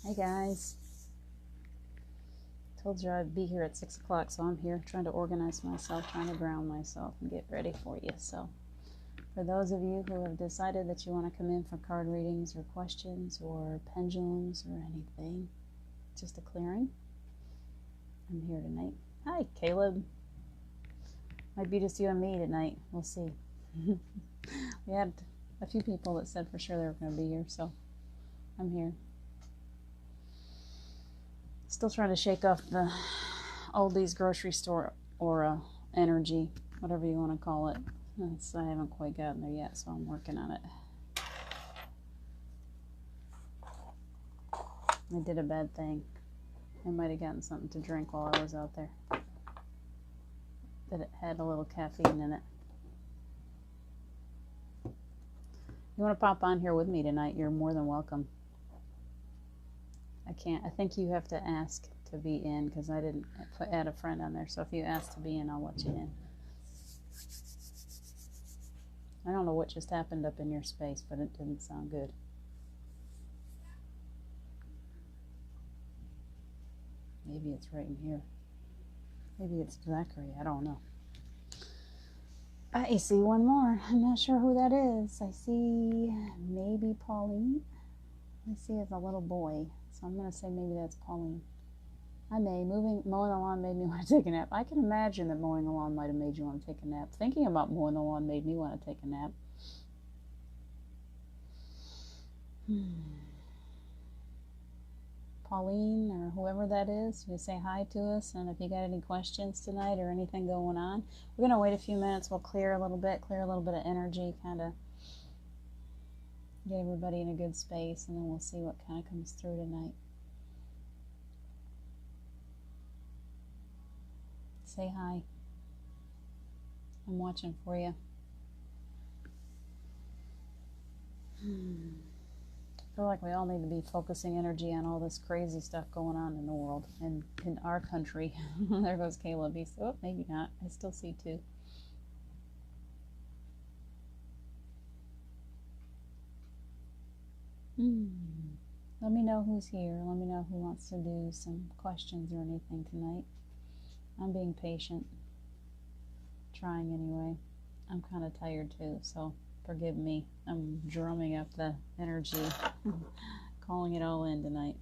Hey guys, told you I'd be here at 6 o'clock, so I'm here trying to organize myself, trying to ground myself and get ready for you. So for those of you who have decided that you want to come in for card readings or questions or pendulums or anything, just a clearing, I'm here tonight. Hi Caleb. Might be just you and me tonight. We'll see. We had a few people that said for sure they were going to be here, so I'm here. Still trying to shake off the oldies grocery store aura energy, whatever you want to call it. I haven't quite gotten there yet, so I'm working on it. I did a bad thing. I might have gotten something to drink while I was out there. That it had a little caffeine in it. You want to pop on here with me tonight, you're more than welcome. I think you have to ask to be in because I didn't add a friend on there. So if you ask to be in, I'll let you in. I don't know what just happened up in your space, but it didn't sound good. Maybe it's right in here. Maybe it's Zachary. I don't know. I see one more. I'm not sure who that is. I see maybe Pauline. I see it's a little boy. So I'm going to say maybe that's Pauline. Mowing the lawn made me want to take a nap. I can imagine that mowing the lawn might have made you want to take a nap. Thinking about mowing the lawn made me want to take a nap. Pauline or whoever that is, you say hi to us, and if you got any questions tonight or anything going on, we're going to wait a few minutes. We'll clear a little bit of energy, kind of get everybody in a good space, and then we'll see what kind of comes through tonight. Say hi. I'm watching for you. I feel like we all need to be focusing energy on all this crazy stuff going on in the world and in our country. There goes Caleb. He's, oh, maybe not. I still see two. Let me know who's here. Let me know who wants to do some questions or anything tonight. I'm being patient. Trying anyway. I'm kind of tired too, so forgive me. I'm drumming up the energy. Calling it all in tonight.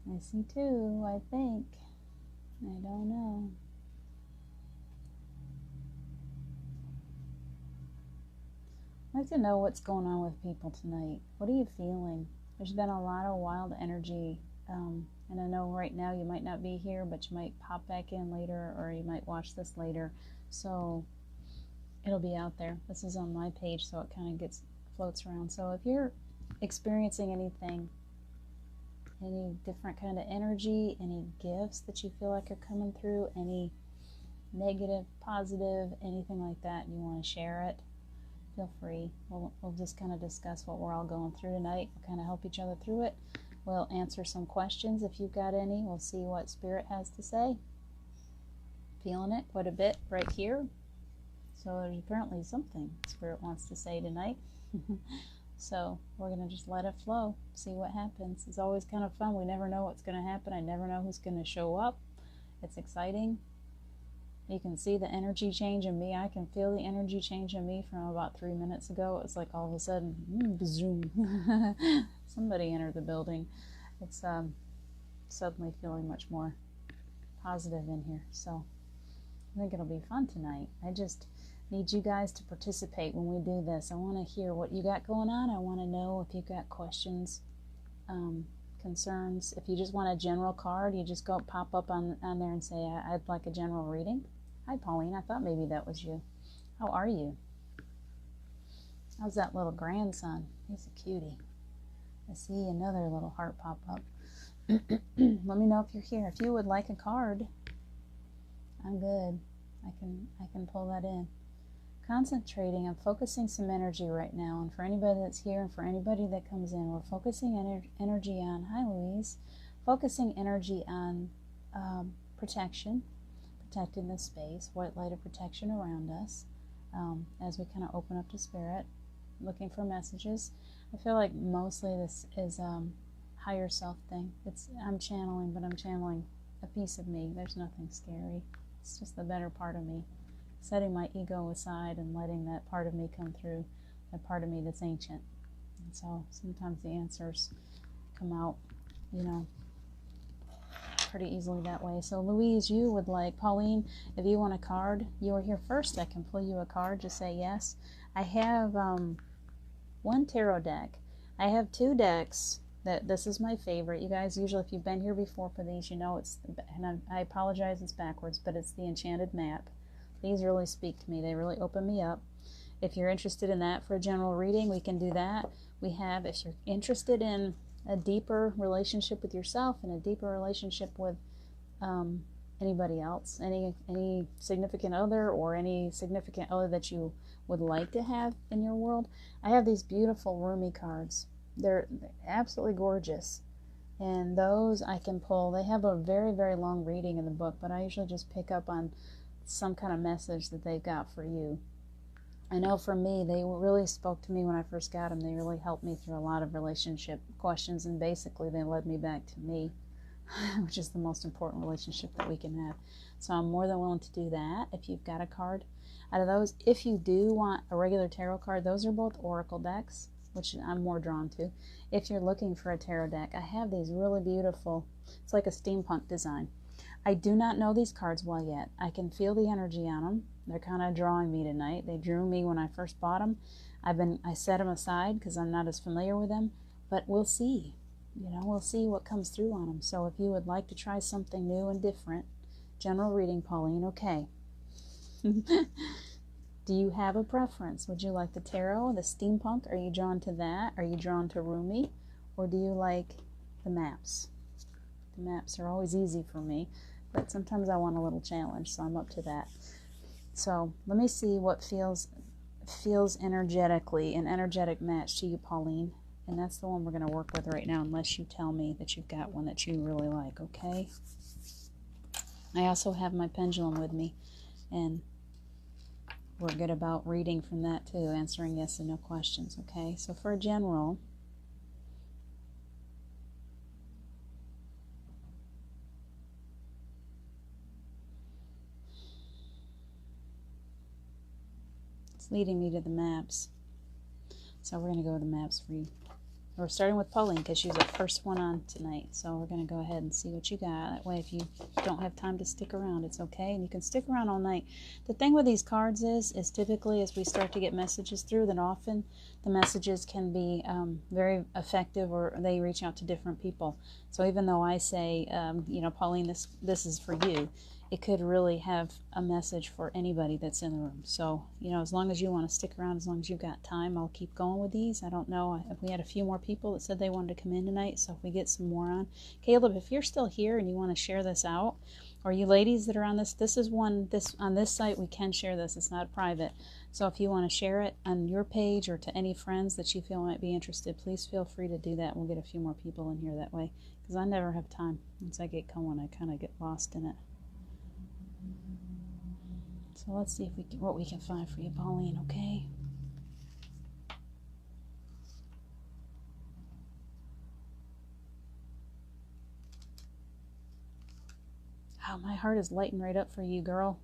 I see two, I think. I don't know. I'd like to know what's going on with people tonight. What are you feeling? There's been a lot of wild energy, and I know right now you might not be here, but you might pop back in later, or you might watch this later, so it'll be out there. This is on my page, so it kind of floats around. So if you're experiencing anything, any different kind of energy, any gifts that you feel like are coming through, any negative, positive, anything like that, and you want to share it, feel free. We'll just kind of discuss what we're all going through tonight. We'll kind of help each other through it. We'll answer some questions if you've got any. We'll see what Spirit has to say. Feeling it quite a bit right here. So there's apparently something Spirit wants to say tonight. So we're going to just let it flow, see what happens. It's always kind of fun. We never know what's going to happen. I never know who's going to show up. It's exciting. You can see the energy change in me. I can feel the energy change in me from about 3 minutes ago. It's like all of a sudden, zoom. Somebody entered the building. It's suddenly feeling much more positive in here. So I think it'll be fun tonight. I just need you guys to participate when we do this. I want to hear what you got going on. I want to know if you've got questions, concerns. If you just want a general card, you just go pop up on there and say, I'd like a general reading. Hi, Pauline. I thought maybe that was you. How are you? How's that little grandson? He's a cutie. I see another little heart pop up. Let me know if you're here. If you would like a card, I'm good. I can pull that in. Concentrating, I'm focusing some energy right now, and for anybody that's here and for anybody that comes in, we're focusing energy on, hi Louise, focusing energy on protection, protecting the space, white light of protection around us, as we kind of open up to spirit, looking for messages. I feel like mostly this is higher self thing. I'm channeling, but I'm channeling a piece of me. There's nothing scary. It's just the better part of me. Setting my ego aside and letting that part of me come through, that part of me that's ancient. And so sometimes the answers come out, pretty easily that way. So Louise, you would like, Pauline, if you want a card, you were here first, I can pull you a card, just say yes. I have one tarot deck. I have 2 decks. This is my favorite. You guys, usually if you've been here before for these, you know it's, and I apologize, it's backwards, but it's the Enchanted Map. These really speak to me. They really open me up. If you're interested in that for a general reading, we can do that. We have, if you're interested in a deeper relationship with yourself and a deeper relationship with anybody else, any significant other or any significant other that you would like to have in your world, I have these beautiful Rumi cards. They're absolutely gorgeous. And those I can pull. They have a very, very long reading in the book, but I usually just pick up on some kind of message that they've got for you. I know for me, they really spoke to me when I first got them. They really helped me through a lot of relationship questions, and basically they led me back to me, which is the most important relationship that we can have. So I'm more than willing to do that if you've got a card out of those. If you do want a regular tarot card, those are both oracle decks, which I'm more drawn to. If you're looking for a tarot deck, I have these really beautiful, it's like a steampunk design. I do not know these cards well yet. I can feel the energy on them. They're kind of drawing me tonight. They drew me when I first bought them. I set them aside because I'm not as familiar with them, but we'll see. We'll see what comes through on them. So if you would like to try something new and different, general reading, Pauline, okay. Do you have a preference? Would you like the tarot, the steampunk? Are you drawn to that? Are you drawn to Rumi? Or do you like the maps? The maps are always easy for me, but sometimes I want a little challenge, so I'm up to that. So let me see what feels energetically, an energetic match to you, Pauline. And that's the one we're going to work with right now, unless you tell me that you've got one that you really like, okay? I also have my pendulum with me, and we're good about reading from that too, answering yes and no questions, okay? So for a general, it's leading me to the maps. So we're going to go to the maps for you. We're starting with Pauline because she's the first one on tonight. So we're going to go ahead and see what you got. That way if you don't have time to stick around, it's okay. And you can stick around all night. The thing with these cards is typically as we start to get messages through, then often the messages can be very effective, or they reach out to different people. So even though I say, Pauline, this is for you, it could really have a message for anybody that's in the room. So, as long as you want to stick around, as long as you've got time, I'll keep going with these. I don't know if we had a few more people that said they wanted to come in tonight, so if we get some more on. Caleb, if you're still here and you want to share this out, or you ladies that are on this is one, on this site we can share this. It's not private. So if you want to share it on your page or to any friends that you feel might be interested, please feel free to do that. We'll get a few more people in here that way, because I never have time. Once I get going, I kind of get lost in it. So let's see what we can find for you, Pauline, okay? Oh, my heart is lighting right up for you, girl.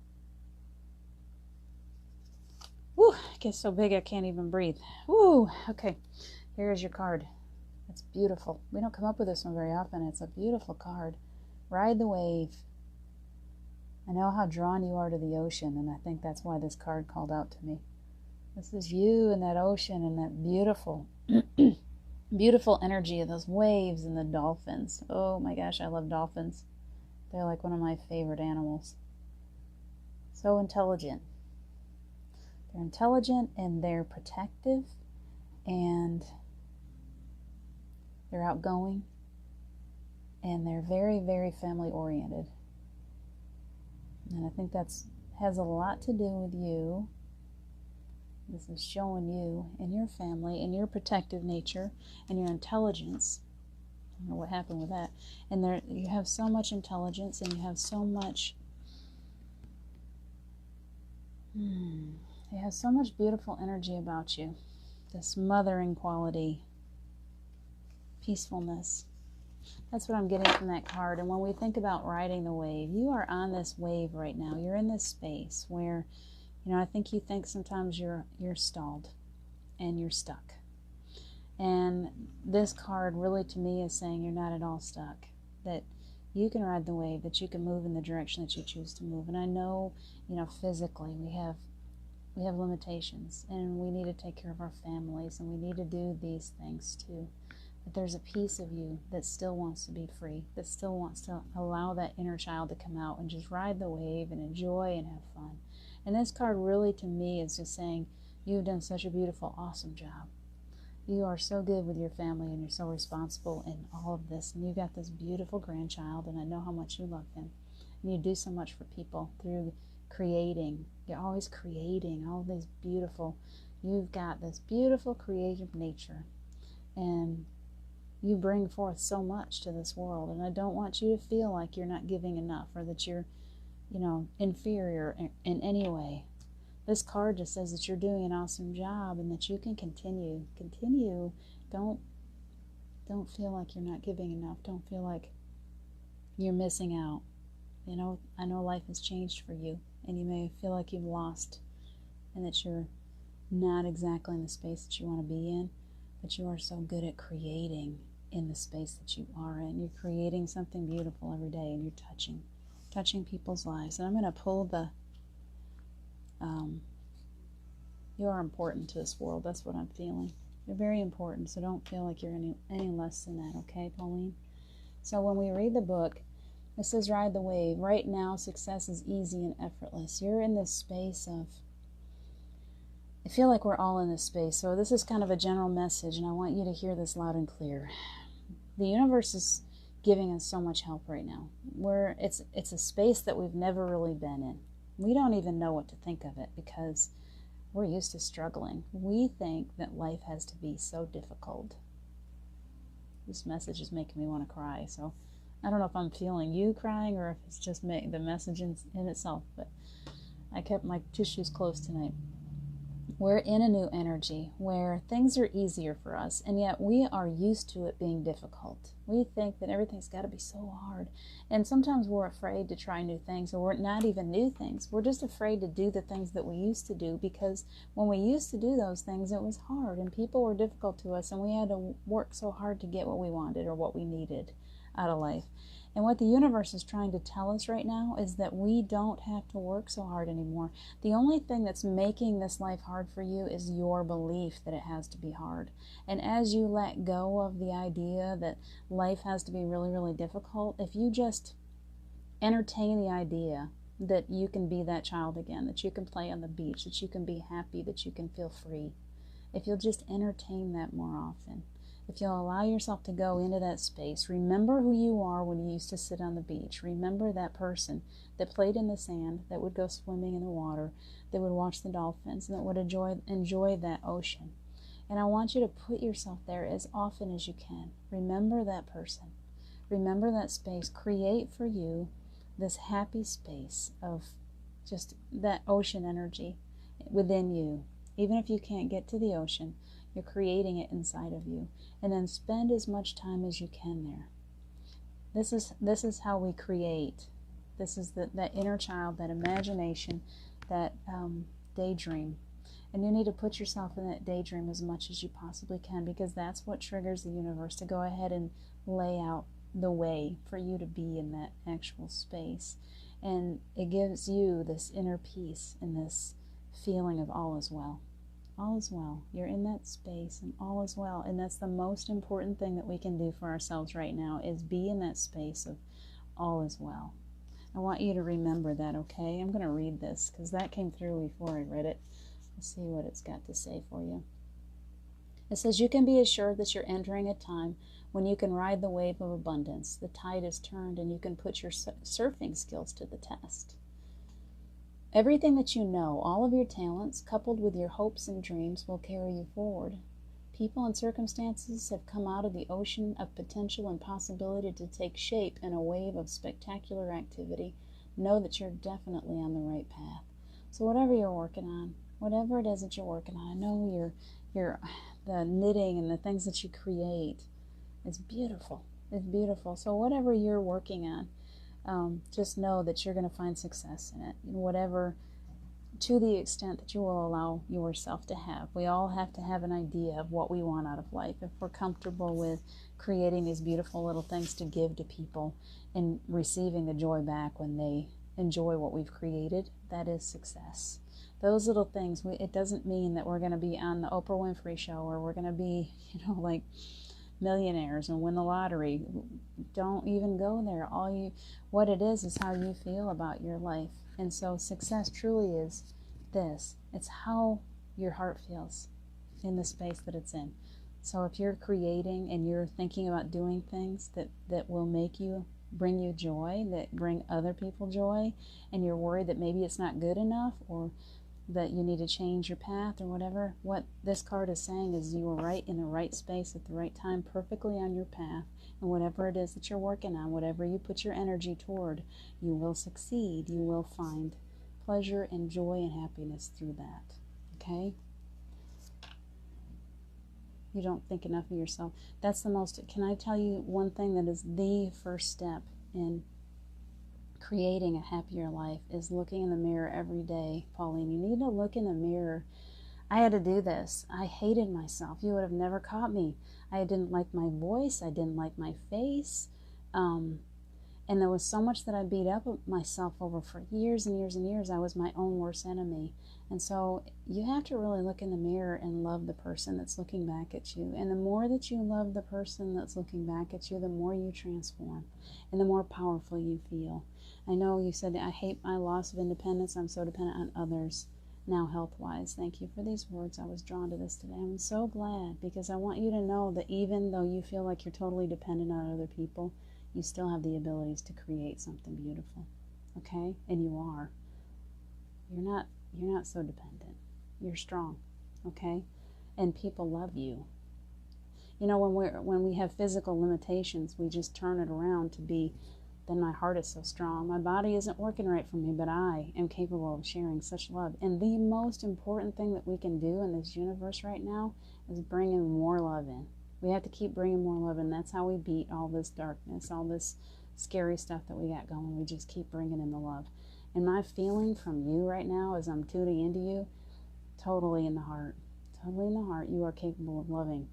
Woo, it gets so big I can't even breathe. Woo, okay. Here's your card. It's beautiful. We don't come up with this one very often. It's a beautiful card. Ride the wave. I know how drawn you are to the ocean, and I think that's why this card called out to me. This is you and that ocean and that beautiful, beautiful energy of those waves and the dolphins. Oh my gosh, I love dolphins. They're like one of my favorite animals. So intelligent. They're intelligent and they're protective and they're outgoing and they're very, very family oriented. And I think that's has a lot to do with you. This is showing you and your family and your protective nature and your intelligence. don't know what happened with that. And there, you have so much intelligence, and you have so much, you have so much beautiful energy about you. This mothering quality, peacefulness. That's what I'm getting from that card. And when we think about riding the wave, you are on this wave right now. You're in this space where, I think you think sometimes you're stalled and you're stuck. And this card really to me is saying you're not at all stuck, that you can ride the wave, that you can move in the direction that you choose to move. And I know, physically we have limitations, and we need to take care of our families, and we need to do these things too. But there's a piece of you that still wants to be free, that still wants to allow that inner child to come out and just ride the wave and enjoy and have fun. And this card really to me is just saying, you've done such a beautiful, awesome job. You are so good with your family, and you're so responsible in all of this. And you've got this beautiful grandchild, and I know how much you love him. And you do so much for people through creating. You're always creating all these beautiful, you've got this beautiful creative nature. And you bring forth so much to this world. And I don't want you to feel like you're not giving enough, or that you're, inferior in any way. This card just says that you're doing an awesome job, and that you can continue. Don't feel like you're not giving enough. Don't feel like you're missing out. I know life has changed for you, and you may feel like you've lost, and that you're not exactly in the space that you want to be in, but you are so good at creating in the space that you are in. You're creating something beautiful every day, and you're touching people's lives. And I'm going to pull the you are important to this world. That's what I'm feeling. You're very important, so don't feel like you're any less than that, okay, Pauline? So when we read the book, it says ride the wave. Right now, success is easy and effortless. You're in this space of, I feel like we're all in this space. So this is kind of a general message, and I want you to hear this loud and clear. The universe is giving us so much help right now. It's a space that we've never really been in. We don't even know what to think of it, because we're used to struggling. We think that life has to be so difficult. This message is making me want to cry, so I don't know if I'm feeling you crying or if it's just the message in itself, but I kept my tissues close tonight. We're in a new energy where things are easier for us, and yet we are used to it being difficult. We think that everything's got to be so hard, and sometimes we're afraid to try new things, or not even new things. We're just afraid to do the things that we used to do, because when we used to do those things, it was hard, and people were difficult to us, and we had to work so hard to get what we wanted or what we needed out of life. And what the universe is trying to tell us right now is that we don't have to work so hard anymore. The only thing that's making this life hard for you is your belief that it has to be hard. And as you let go of the idea that life has to be really, really difficult, if you just entertain the idea that you can be that child again, that you can play on the beach, that you can be happy, that you can feel free, if you'll just entertain that more often, if you'll allow yourself to go into that space, remember who you are when you used to sit on the beach. Remember that person that played in the sand, that would go swimming in the water, that would watch the dolphins, and that would enjoy that ocean. And I want you to put yourself there as often as you can. Remember that person. Remember that space. Create for you this happy space of just that ocean energy within you. Even if you can't get to the ocean, you're creating it inside of you. And then spend as much time as you can there. This is how we create. This is that inner child, that imagination, that daydream. And you need to put yourself in that daydream as much as you possibly can, because that's what triggers the universe to go ahead and lay out the way for you to be in that actual space. And it gives you this inner peace and this feeling of all is well. All is well. You're in that space, and all is well. And that's the most important thing that we can do for ourselves right now, is be in that space of all is well. I want you to remember that, okay? I'm going to read this because that came through before I read it. Let's see what it's got to say for you. It says, you can be assured that you're entering a time when you can ride the wave of abundance. The tide is turned, and you can put your surfing skills to the test. Everything that you know, all of your talents, coupled with your hopes and dreams, will carry you forward. People and circumstances have come out of the ocean of potential and possibility to take shape in a wave of spectacular activity. Know that you're definitely on the right path. So whatever you're working on, whatever it is that you're working on, I know the knitting and the things that you create is beautiful. It's beautiful. So whatever you're working on, just know that you're going to find success in it. Whatever, to the extent that you will allow yourself to have. We all have to have an idea of what we want out of life. If we're comfortable with creating these beautiful little things to give to people and receiving the joy back when they enjoy what we've created, that is success. Those little things, it doesn't mean that we're going to be on the Oprah Winfrey Show or we're going to be, like millionaires and win the lottery. Don't even go there. What it is how you feel about your life. And so success truly is this. It's how your heart feels in the space that it's in. So if you're creating and you're thinking about doing things that will bring you joy, that bring other people joy, and you're worried that maybe it's not good enough or that you need to change your path or whatever, what this card is saying is you were right in the right space at the right time, perfectly on your path. And whatever it is that you're working on, whatever you put your energy toward, you will succeed. You will find pleasure and joy and happiness through that. Okay? You don't think enough of yourself. Can I tell you one thing that is the first step in creating a happier life is looking in the mirror every day, Pauline. You need to look in the mirror. I had to do this. I hated myself. You would have never caught me. I didn't like my voice. I didn't like my face. And there was so much that I beat up myself over for years and years and years. I was my own worst enemy. And so you have to really look in the mirror and love the person that's looking back at you. And the more that you love the person that's looking back at you, the more you transform and the more powerful you feel. I know you said, I hate my loss of independence. I'm so dependent on others. Now health-wise, thank you for these words. I was drawn to this today. I'm so glad because I want you to know that even though you feel like you're totally dependent on other people, you still have the abilities to create something beautiful. Okay? And you are. You're not so dependent. You're strong. Okay? And people love you. When we have physical limitations, we just turn it around to be, then my heart is so strong. My body isn't working right for me, but I am capable of sharing such love. And the most important thing that we can do in this universe right now is bringing more love in. We have to keep bringing more love in. That's how we beat all this darkness, all this scary stuff that we got going. We just keep bringing in the love. And my feeling from you right now as I'm tuning into you, totally in the heart. Totally in the heart. You are capable of loving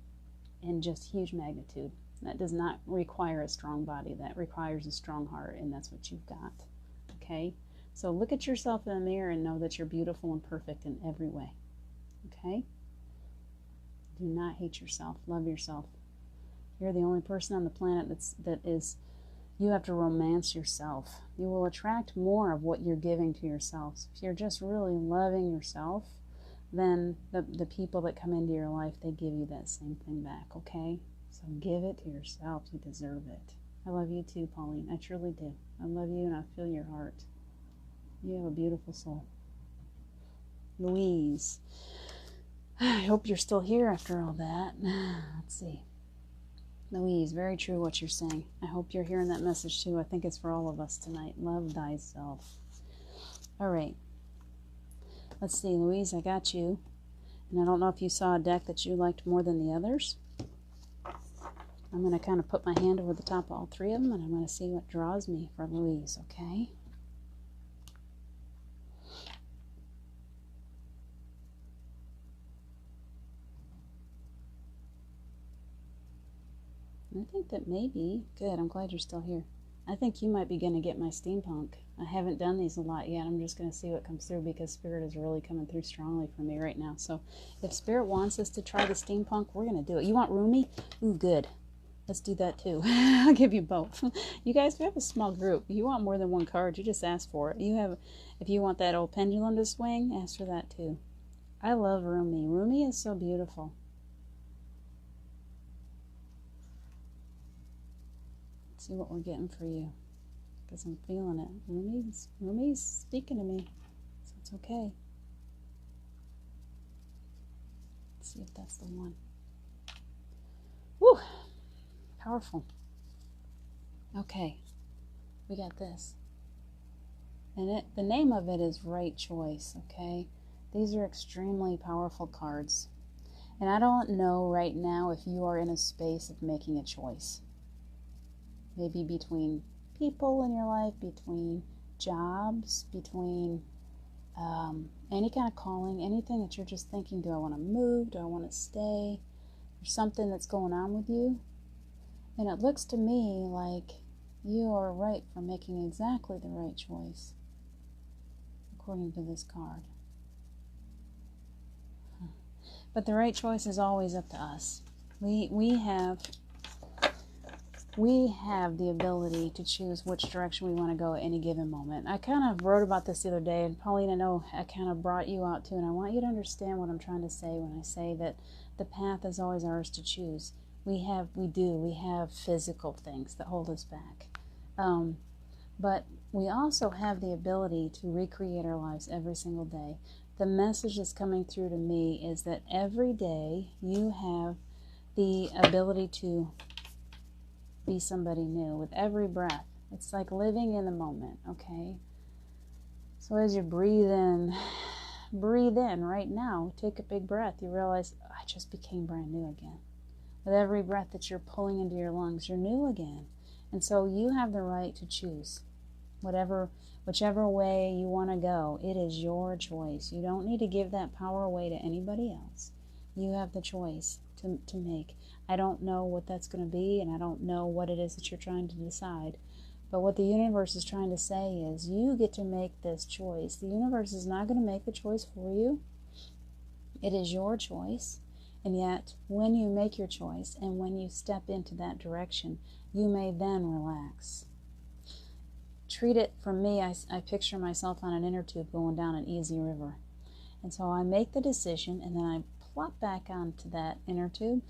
in just huge magnitude. That does not require a strong body. That requires a strong heart, and that's what you've got. Okay? So look at yourself in the mirror and know that you're beautiful and perfect in every way. Okay? Do not hate yourself. Love yourself. You're the only person on the planet you have to romance yourself. You will attract more of what you're giving to yourself. If you're just really loving yourself, then the people that come into your life, they give you that same thing back, okay? So give it to yourself. You deserve it. I love you too, Pauline. I truly do. I love you and I feel your heart. You have a beautiful soul. Louise. I hope you're still here after all that. Let's see. Louise, very true what you're saying. I hope you're hearing that message too. I think it's for all of us tonight. Love thyself. All right. Let's see, Louise, I got you. And I don't know if you saw a deck that you liked more than the others. I'm going to kind of put my hand over the top of all three of them, and I'm going to see what draws me for Louise, okay? I think that maybe, good, I'm glad you're still here. I think you might be going to get my steampunk. I haven't done these a lot yet. I'm just going to see what comes through because Spirit is really coming through strongly for me right now. So if Spirit wants us to try the steampunk, we're going to do it. You want Rumi? Ooh, good. Let's do that too. I'll give you both. You guys, we have a small group. If you want more than one card, you just ask for it. If you want that old pendulum to swing, ask for that too. I love Rumi. Rumi is so beautiful. Let's see what we're getting for you. Because I'm feeling it. Rumi's speaking to me. So it's okay. Let's see if that's the one. Whew, powerful. Okay, we got this. And the name of it is Right Choice, okay? These are extremely powerful cards. And I don't know right now if you are in a space of making a choice. Maybe between people in your life, between jobs, between any kind of calling, anything that you're just thinking, do I want to move? Do I want to stay? There's something that's going on with you. And it looks to me like you are right for making exactly the right choice, according to this card. But the right choice is always up to us. We have the ability to choose which direction we want to go at any given moment. I kind of wrote about this the other day, and Pauline, I know I kind of brought you out too, and I want you to understand what I'm trying to say when I say that the path is always ours to choose. We have physical things that hold us back. But we also have the ability to recreate our lives every single day. The message that's coming through to me is that every day you have the ability to be somebody new with every breath. It's like living in the moment, okay? So as you breathe in right now, take a big breath. You realize, I just became brand new again. With every breath that you're pulling into your lungs, you're new again. And so you have the right to choose whichever way you want to go. It is your choice. You don't need to give that power away to anybody else. You have the choice to make. I don't know what that's going to be, and I don't know what it is that you're trying to decide. But what the universe is trying to say is you get to make this choice. The universe is not going to make the choice for you. It is your choice. And yet, when you make your choice and when you step into that direction, you may then relax. Treat it, for me, I picture myself on an inner tube going down an easy river. And so I make the decision, and then I plop back onto that inner tube,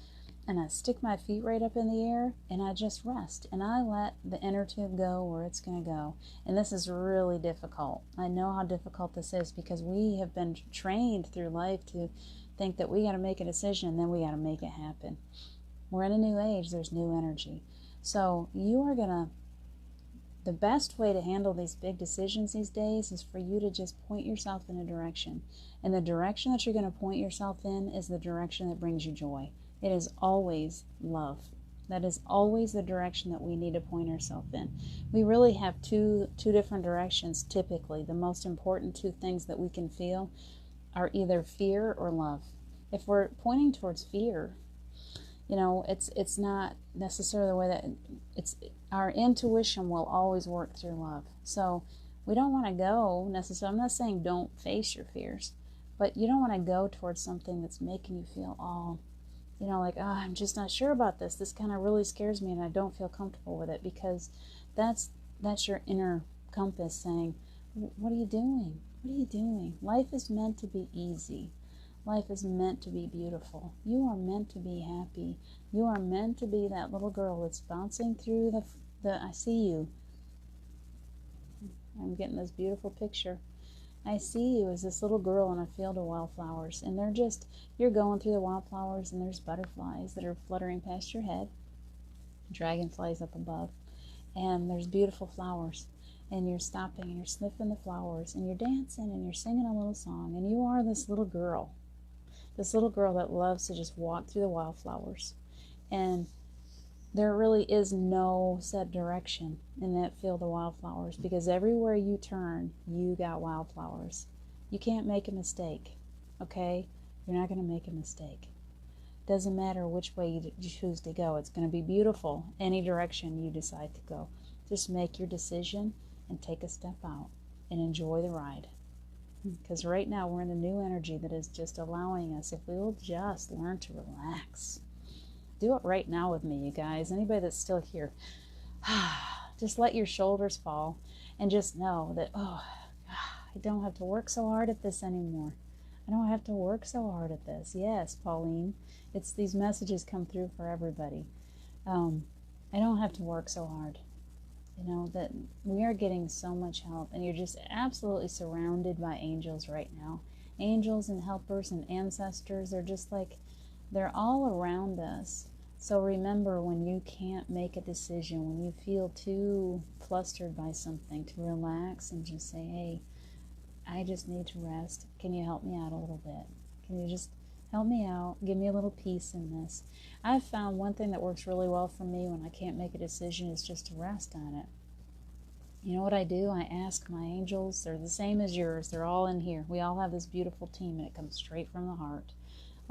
and I stick my feet right up in the air, and I just rest. And I let the inner tube go where it's going to go. And this is really difficult. I know how difficult this is because we have been trained through life to think that we got to make a decision, and then we got to make it happen. We're in a new age. There's new energy. So the best way to handle these big decisions these days is for you to just point yourself in a direction. And the direction that you're going to point yourself in is the direction that brings you joy. It is always love. That is always the direction that we need to point ourselves in. We really have two different directions typically. The most important two things that we can feel are either fear or love. If we're pointing towards fear, it's not necessarily the way that our intuition will always work through love. So we don't want to go necessarily, I'm not saying don't face your fears, but you don't want to go towards something that's making you feel all, like, I'm just not sure about this. This kind of really scares me and I don't feel comfortable with it, because that's your inner compass saying, what are you doing? What are you doing? Life is meant to be easy. Life is meant to be beautiful. You are meant to be happy. You are meant to be that little girl that's bouncing through I see you. I'm getting this beautiful picture. I see you as this little girl in a field of wildflowers, and you're going through the wildflowers, and there's butterflies that are fluttering past your head, dragonflies up above, and there's beautiful flowers. And you're stopping and you're sniffing the flowers and you're dancing and you're singing a little song, and you are this little girl that loves to just walk through the wildflowers. And there really is no set direction in that field of wildflowers, because everywhere you turn, you got wildflowers. You can't make a mistake, okay? You're not going to make a mistake. Doesn't matter which way you choose to go. It's going to be beautiful any direction you decide to go. Just make your decision and take a step out and enjoy the ride. Because right now we're in a new energy that is just allowing us, if we will just learn to relax. Do it right now with me, you guys. Anybody that's still here, just let your shoulders fall and just know that, I don't have to work so hard at this anymore. I don't have to work so hard at this. Yes, Pauline, it's these messages come through for everybody. I don't have to work so hard. That we are getting so much help, and you're just absolutely surrounded by angels right now. Angels and helpers and ancestors are just like, they're all around us. So remember, when you can't make a decision, when you feel too flustered by something, to relax and just say, hey, I just need to rest. Can you help me out a little bit? Can you just help me out? Give me a little peace in this. I've found one thing that works really well for me when I can't make a decision is just to rest on it. You know what I do? I ask my angels. They're the same as yours. They're all in here. We all have this beautiful team, and it comes straight from the heart.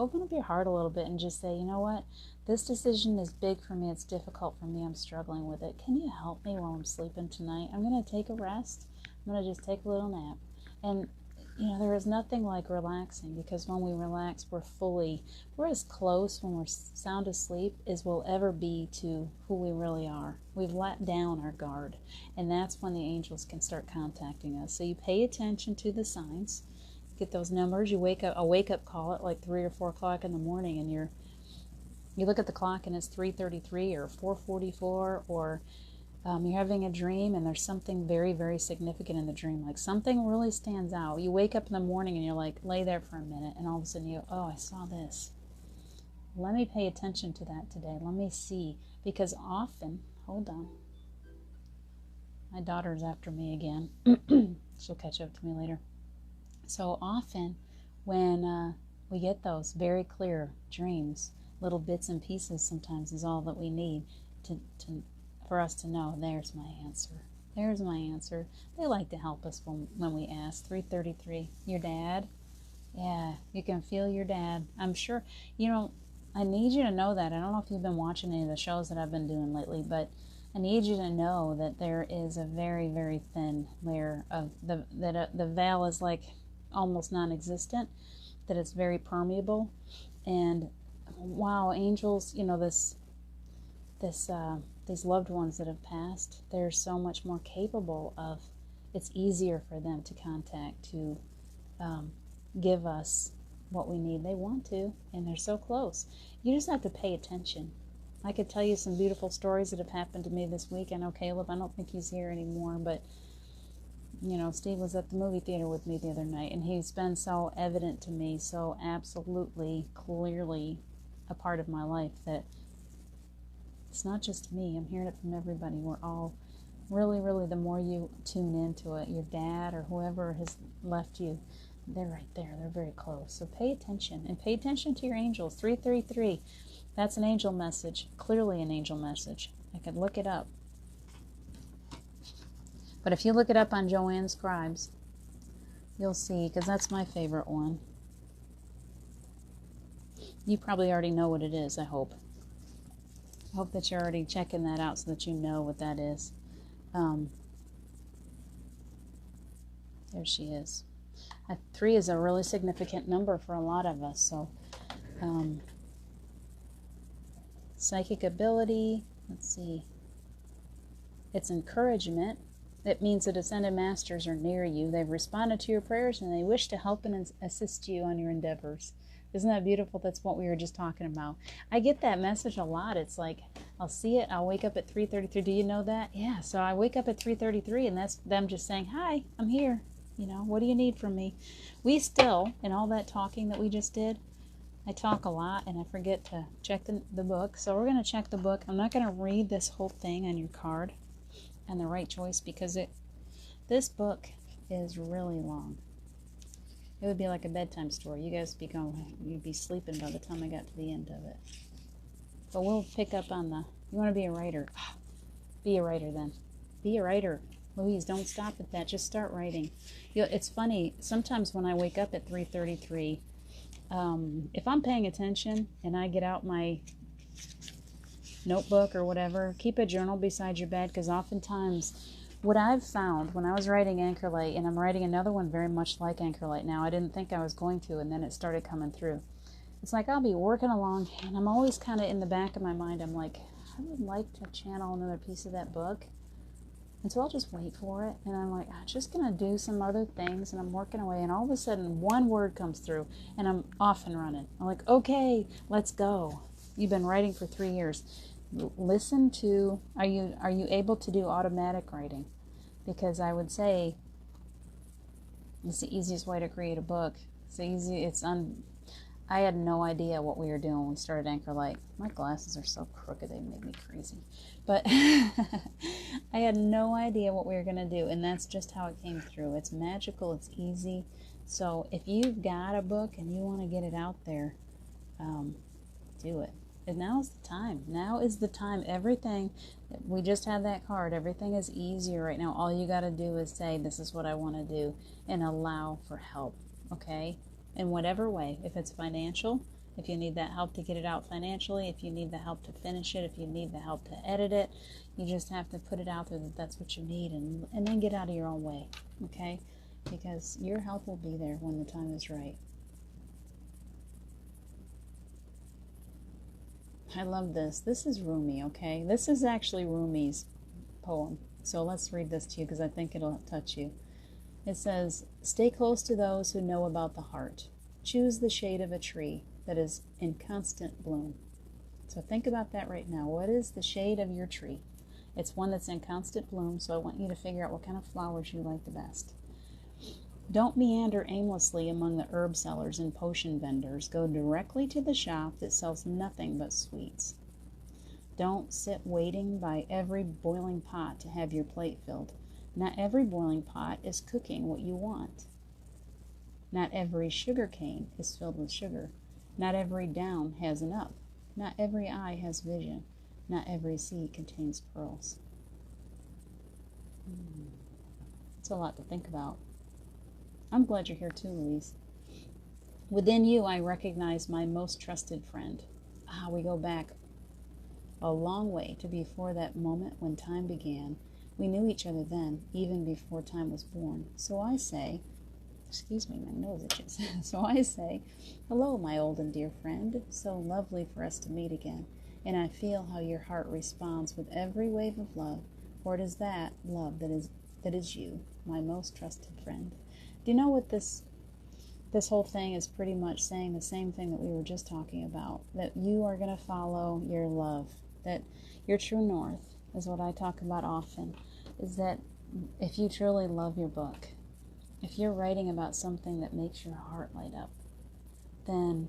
Open up your heart a little bit and just say, you know what? This decision is big for me. It's difficult for me. I'm struggling with it. Can you help me while I'm sleeping tonight? I'm going to take a rest. I'm going to just take a little nap. And, there is nothing like relaxing, because when we relax, we're as close when we're sound asleep as we'll ever be to who we really are. We've let down our guard. And that's when the angels can start contacting us. So you pay attention to the signs. Get those numbers. You wake up, a wake-up call at like 3 or 4 o'clock in the morning, and you look at the clock and it's 3:33 or 4:44, or you're having a dream and there's something very, very significant in the dream, like something really stands out. You wake up in the morning and you're like, lay there for a minute, and all of a sudden you go, oh, I saw this. Let me pay attention to that today. Let me see. Because often, hold on, my daughter's after me again. She'll catch up to me later. So often when we get those very clear dreams, little bits and pieces sometimes is all that we need for us to know, there's my answer. There's my answer. They like to help us when we ask. 3:33, your dad? Yeah, you can feel your dad. I'm sure, I need you to know that. I don't know if you've been watching any of the shows that I've been doing lately, but I need you to know that there is a very, very thin layer of the veil is like almost non-existent, that it's very permeable. And wow, angels, these loved ones that have passed, they're so much more capable of, it's easier for them to contact, to give us what we need. They want to, and they're so close. You just have to pay attention. I could tell you some beautiful stories that have happened to me this week. I know Caleb, I don't think he's here anymore, but Steve was at the movie theater with me the other night, and he's been so evident to me, so absolutely, clearly a part of my life, that it's not just me. I'm hearing it from everybody. We're all really, really, the more you tune into it, your dad or whoever has left you, they're right there. They're very close. So pay attention, and pay attention to your angels. 333, that's an angel message, clearly an angel message. I could look it up. But if you look it up on Joanne Scribes, you'll see, because that's my favorite one. You probably already know what it is, I hope. I hope that you're already checking that out so that you know what that is. There she is. 3 is a really significant number for a lot of us. So, psychic ability, let's see. It's encouragement. It means that ascended masters are near you. They've responded to your prayers, and they wish to help and assist you on your endeavors. Isn't that beautiful? That's what we were just talking about. I get that message a lot. It's like, I'll see it. I'll wake up at 3:33. Do you know that? Yeah. So I wake up at 3:33, and that's them just saying, hi, I'm here. What do you need from me? We still, in all that talking that we just did, I talk a lot, and I forget to check the book. So we're going to check the book. I'm not going to read this whole thing on your card and the right choice, because this book is really long. It would be like a bedtime story. You guys you'd be sleeping by the time I got to the end of it. But we'll pick up on you want to be a writer. Be a writer then. Be a writer. Louise, don't stop at that. Just start writing. It's funny, sometimes when I wake up at 3:33, if I'm paying attention and I get out my notebook or whatever, keep a journal beside your bed, because oftentimes what I've found when I was writing Anchor Light, and I'm writing another one very much like Anchor Light now, I didn't think I was going to, and then it started coming through. It's like I'll be working along, and I'm always kind of in the back of my mind, I'm like, I would like to channel another piece of that book. And so I'll just wait for it, and I'm like, I'm just going to do some other things, and I'm working away, and all of a sudden one word comes through, and I'm off and running. I'm like, okay, let's go. You've been writing for 3 years. Listen to, are you able to do automatic writing? Because I would say it's the easiest way to create a book. It's easy. I had no idea what we were doing when we started Anchor Light. My glasses are so crooked, they make me crazy. But I had no idea what we were going to do, and that's just how it came through. It's magical, it's easy. So if you've got a book and you want to get it out there, do it. And now is the time. Now is the time. Everything, we just had that card, everything is easier right now. All you got to do is say, this is what I want to do, and allow for help, okay? In whatever way. If it's financial, if you need that help to get it out financially, if you need the help to finish it, if you need the help to edit it, you just have to put it out there that that's what you need, and then get out of your own way, okay? Because your help will be there when the time is right. I love this. This is Rumi, okay? This is actually Rumi's poem. So let's read this to you because I think it'll touch you. It says, stay close to those who know about the heart. Choose the shade of a tree that is in constant bloom. So think about that right now. What is the shade of your tree? It's one that's in constant bloom, so I want you to figure out what kind of flowers you like the best. Don't meander aimlessly among the herb sellers and potion vendors. Go directly to the shop that sells nothing but sweets. Don't sit waiting by every boiling pot to have your plate filled. Not every boiling pot is cooking what you want. Not every sugar cane is filled with sugar. Not every down has an up. Not every eye has vision. Not every sea contains pearls. It's a lot to think about. I'm glad you're here too, Louise. Within you, I recognize my most trusted friend. We go back a long way to before that moment when time began. We knew each other then, even before time was born. So I say, excuse me, my nose itches. So I say, hello, my old and dear friend. So lovely for us to meet again. And I feel how your heart responds with every wave of love, for it is that love that is you, my most trusted friend. Do you know what this whole thing is pretty much saying? The same thing that we were just talking about, that you are going to follow your love, that your true north is what I talk about often, is that if you truly love your book, if you're writing about something that makes your heart light up, then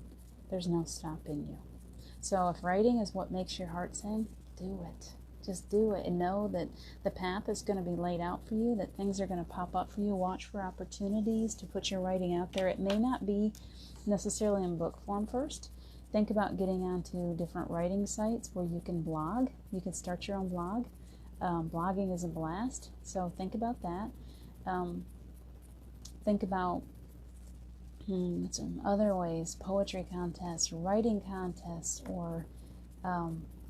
there's no stopping you. So if writing is what makes your heart sing, do it. Just do it and know that the path is going to be laid out for you, that things are going to pop up for you. Watch for opportunities to put your writing out there. It may not be necessarily in book form first. Think about getting onto different writing sites where you can blog. You can start your own blog. Blogging is a blast, so think about that. Think about some other ways, poetry contests, writing contests, or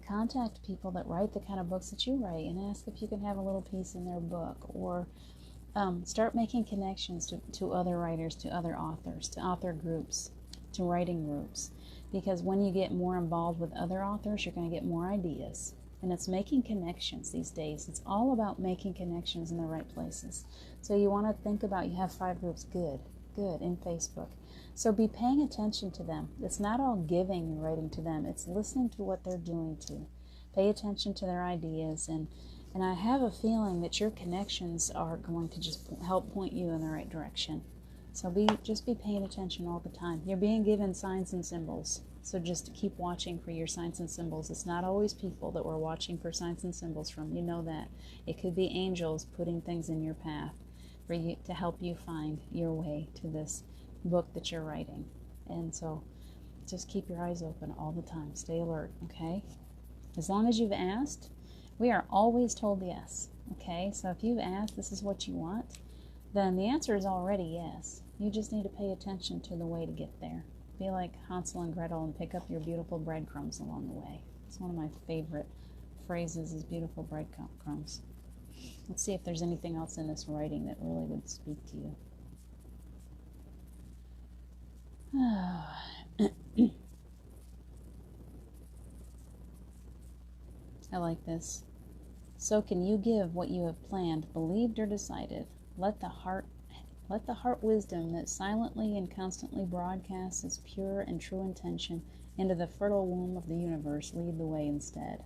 contact people that write the kind of books that you write and ask if you can have a little piece in their book, or start making connections to other writers, to other authors, to author groups, to writing groups, because when you get more involved with other authors, you're going to get more ideas. And it's making connections these days. It's all about making connections in the right places. So you want to think about, you have 5 groups, good, in Facebook. So be paying attention to them. It's not all giving and writing to them. It's listening to what they're doing too. Pay attention to their ideas. And I have a feeling that your connections are going to just help point you in the right direction. So just be paying attention all the time. You're being given signs and symbols. So just keep watching for your signs and symbols. It's not always people that we're watching for signs and symbols from. You know that. It could be angels putting things in your path for you to help you find your way to this book that you're writing. And so just keep your eyes open all the time. Stay alert, okay? As long as you've asked, we are always told yes, okay? So if you've asked, this is what you want, then the answer is already yes. You just need to pay attention to the way to get there. Be like Hansel and Gretel and pick up your beautiful breadcrumbs along the way. It's one of my favorite phrases, is beautiful breadcrumbs. Let's see if there's anything else in this writing that really would speak to you. I like this. So can you give what you have planned, believed, or decided? Let the heart wisdom that silently and constantly broadcasts its pure and true intention into the fertile womb of the universe lead the way instead.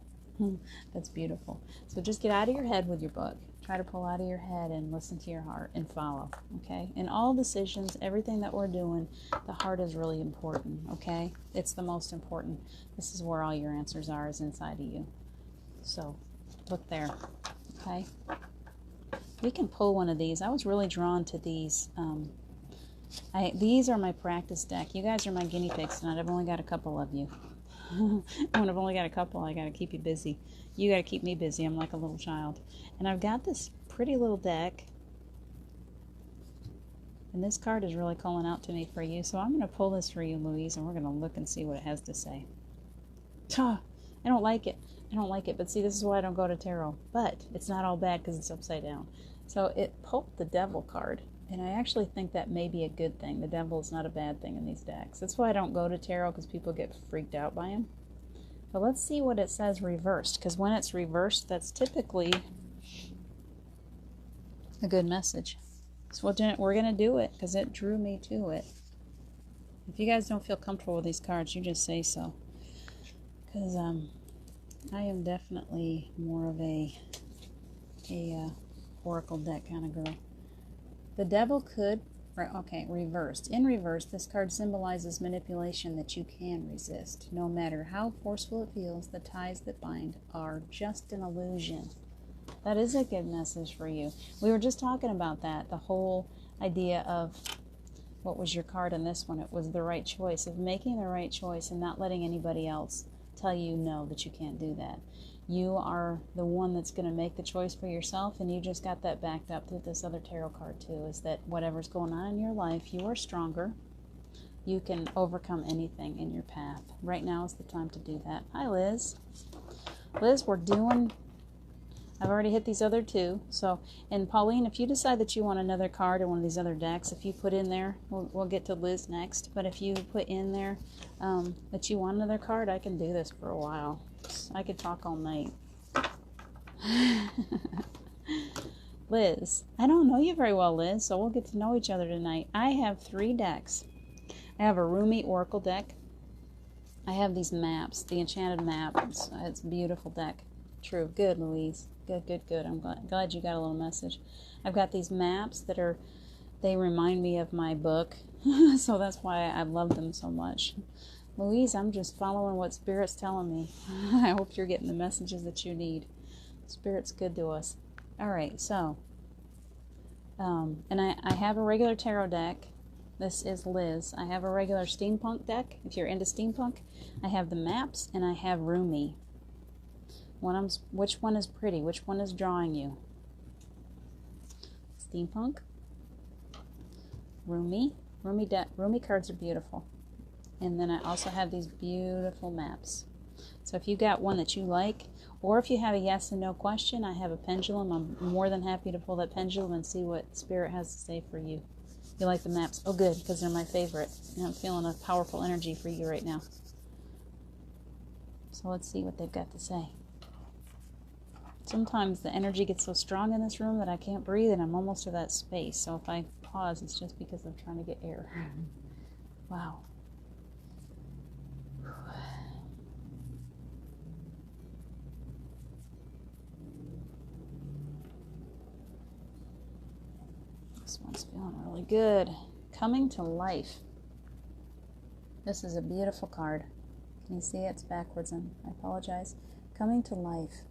That's beautiful. So just get out of your head with your book. Try to pull out of your head and listen to your heart and follow, okay? In all decisions, everything that we're doing, the heart is really important, okay? It's the most important. This is where all your answers are, is inside of you. So look there, okay? We can pull one of these. I was really drawn to these. These are my practice deck. You guys are my guinea pigs tonight. I've only got a couple of you. When I've only got a couple, I got to keep you busy. You got to keep me busy. I'm like a little child. And I've got this pretty little deck. And this card is really calling out to me for you. So I'm going to pull this for you, Louise, and we're going to look and see what it has to say. I don't like it. I don't like it. But see, this is why I don't go to tarot. But it's not all bad because it's upside down. So it pulled the Devil card. And I actually think that may be a good thing. The Devil is not a bad thing in these decks. That's why I don't go to tarot, because people get freaked out by him. But let's see what it says reversed, because when it's reversed, that's typically a good message. So we're going to do it, because it drew me to it. If you guys don't feel comfortable with these cards, you just say so. Because I am definitely more of a oracle deck kind of girl. The Devil could, reversed. In reverse, this card symbolizes manipulation that you can resist. No matter how forceful it feels, the ties that bind are just an illusion. That is a good message for you. We were just talking about that, the whole idea of, what was your card in this one? It was the right choice, of making the right choice and not letting anybody else tell you no, that you can't do that. You are the one that's going to make the choice for yourself, and you just got that backed up with this other tarot card too, is that whatever's going on in your life, you are stronger. You can overcome anything in your path. Right now is the time to do that. Hi, Liz. Liz, I've already hit these other two. So, and Pauline, if you decide that you want another card in one of these other decks, if you put in there, we'll get to Liz next, but if you put in there that you want another card, I can do this for a while. I could talk all night. Liz, I don't know you very well, Liz, so we'll get to know each other tonight. I have 3 decks. I have a Rumi Oracle deck. I have these maps, the Enchanted Maps. It's a beautiful deck. True. Good, Louise. Good. I'm glad you got a little message. I've got these maps they remind me of my book, so that's why I love them so much. Louise, I'm just following what Spirit's telling me. I hope you're getting the messages that you need. Spirit's good to us. All right, so, and I have a regular tarot deck. This is Liz. I have a regular steampunk deck. If you're into steampunk, I have the maps, and I have Rumi. Which one is pretty? Which one is drawing you? Steampunk? Rumi? Rumi cards are beautiful. And then I also have these beautiful maps. So if you got one that you like, or if you have a yes and no question, I have a pendulum. I'm more than happy to pull that pendulum and see what Spirit has to say for you. You like the maps? Oh, good, because they're my favorite. And I'm feeling a powerful energy for you right now. So let's see what they've got to say. Sometimes the energy gets so strong in this room that I can't breathe, and I'm almost to that space. So if I pause, it's just because I'm trying to get air. Wow. This one's feeling really good. Coming to life. This is a beautiful card. Can you see it? It's backwards, and I apologize. Coming to life.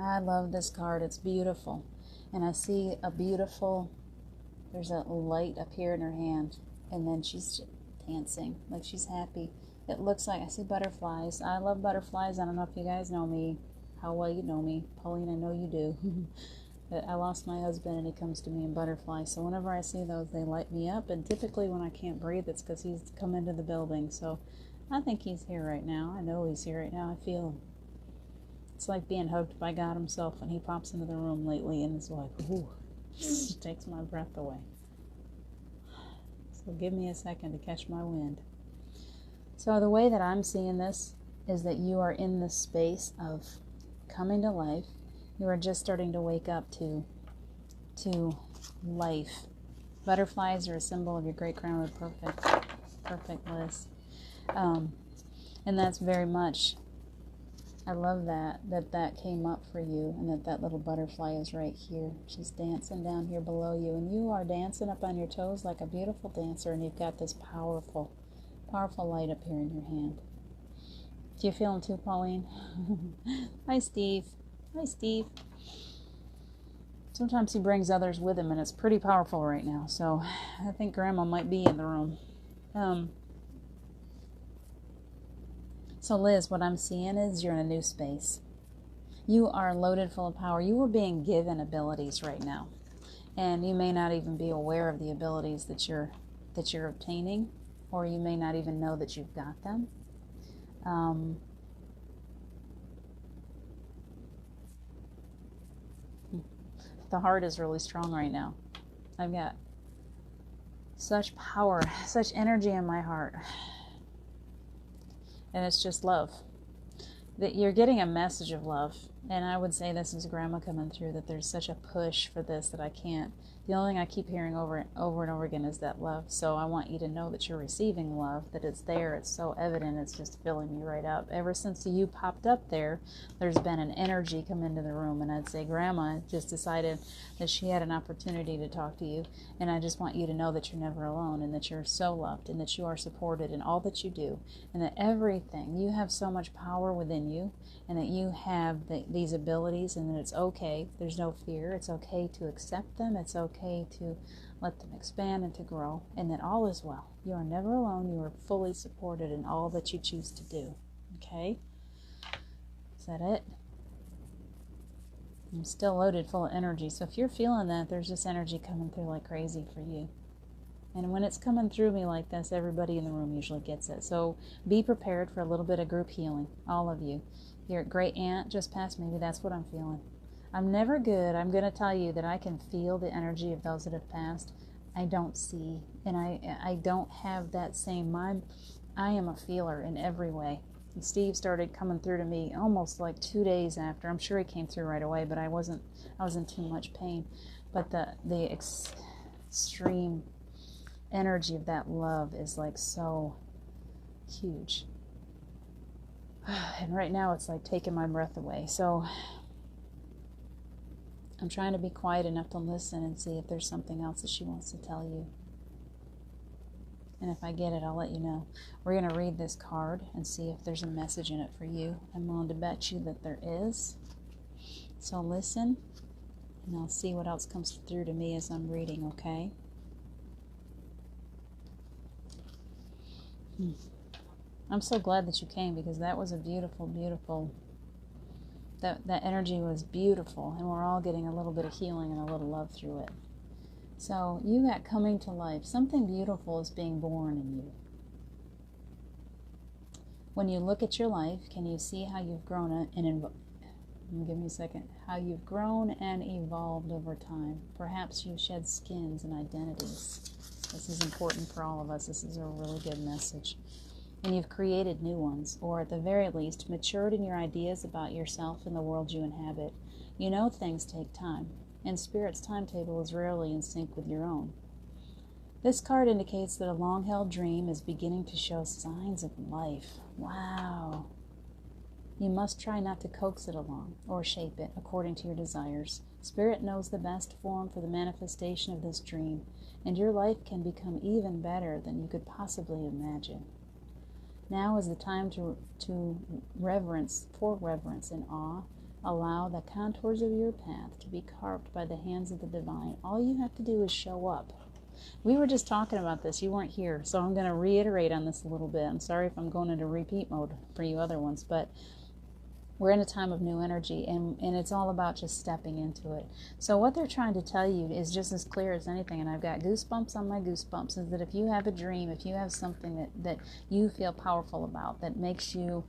I love this card. It's beautiful. And I see there's a light up here in her hand. And then she's dancing, like she's happy. It looks like, I see butterflies. I love butterflies. I don't know if you guys know me, how well you know me. Pauline, I know you do. But I lost my husband, and he comes to me in butterflies. So whenever I see those, they light me up. And typically when I can't breathe, it's because he's come into the building. So I think he's here right now. I know he's here right now. I feel him. It's like being hugged by God himself when he pops into the room lately, and it's like, ooh, it takes my breath away. So give me a second to catch my wind. So the way that I'm seeing this is that you are in this space of coming to life. You are just starting to wake up to life. Butterflies are a symbol of your great crown of perfect bliss. And that's very much I love that came up for you, and that little butterfly is right here. She's dancing down here below you, and you are dancing up on your toes like a beautiful dancer, and you've got this powerful, powerful light up here in your hand. Do you feel him too, Pauline? Hi, Steve. Hi, Steve. Sometimes he brings others with him, and it's pretty powerful right now, so I think Grandma might be in the room. So Liz, what I'm seeing is you're in a new space. You are loaded full of power. You are being given abilities right now. And you may not even be aware of the abilities that you're obtaining, or you may not even know that you've got them. The heart is really strong right now. I've got such power, such energy in my heart. And it's just love. That you're getting a message of love. And I would say this is Grandma coming through, that there's such a push for this that I can't. The only thing I keep hearing over and over again is that love. So I want you to know that you're receiving love, that it's there, it's so evident, it's just filling you right up. Ever since you popped up there, there's been an energy come into the room. And I'd say Grandma just decided that she had an opportunity to talk to you. And I just want you to know that you're never alone, and that you're so loved, and that you are supported in all that you do, and that everything, you have so much power within you, and that you have these abilities, and that it's okay. There's no fear. It's okay to accept them. It's okay to let them expand and to grow, and that all is well. You are never alone. You are fully supported in all that you choose to do. Okay? Is that it? I'm still loaded full of energy. So if you're feeling that, there's this energy coming through like crazy for you. And when it's coming through me like this, everybody in the room usually gets it. So be prepared for a little bit of group healing, all of you. Your great aunt just passed, maybe that's what I'm feeling. I'm never good. I'm going to tell you that I can feel the energy of those that have passed. I don't see, and I don't have that same mind. I am a feeler in every way. And Steve started coming through to me almost like 2 days after. I'm sure he came through right away, but I was in too much pain. But the extreme energy of that love is like so huge. And right now it's like taking my breath away. So I'm trying to be quiet enough to listen and see if there's something else that she wants to tell you. And if I get it, I'll let you know. We're going to read this card and see if there's a message in it for you. I'm willing to bet you that there is. So listen, and I'll see what else comes through to me as I'm reading, okay? I'm so glad that you came, because that was a beautiful, beautiful, that energy was beautiful, and we're all getting a little bit of healing and a little love through it. So you got coming to life. Something beautiful is being born in you. When you look at your life, can you see how you've grown give me a second. How you've grown and evolved over time. Perhaps you shed skins and identities. This is important for all of us. This is a really good message. And you've created new ones, or at the very least, matured in your ideas about yourself and the world you inhabit. You know things take time, and Spirit's timetable is rarely in sync with your own. This card indicates that a long-held dream is beginning to show signs of life. Wow. You must try not to coax it along, or shape it according to your desires. Spirit knows the best form for the manifestation of this dream, and your life can become even better than you could possibly imagine. Now is the time to reverence and awe. Allow the contours of your path to be carved by the hands of the divine. All you have to do is show up. We were just talking about this. You weren't here, so I'm going to reiterate on this a little bit. I'm sorry if I'm going into repeat mode for you other ones, but we're in a time of new energy, and it's all about just stepping into it. So what they're trying to tell you is just as clear as anything, and I've got goosebumps on my goosebumps, is that if you have a dream, if you have something that you feel powerful about, that makes your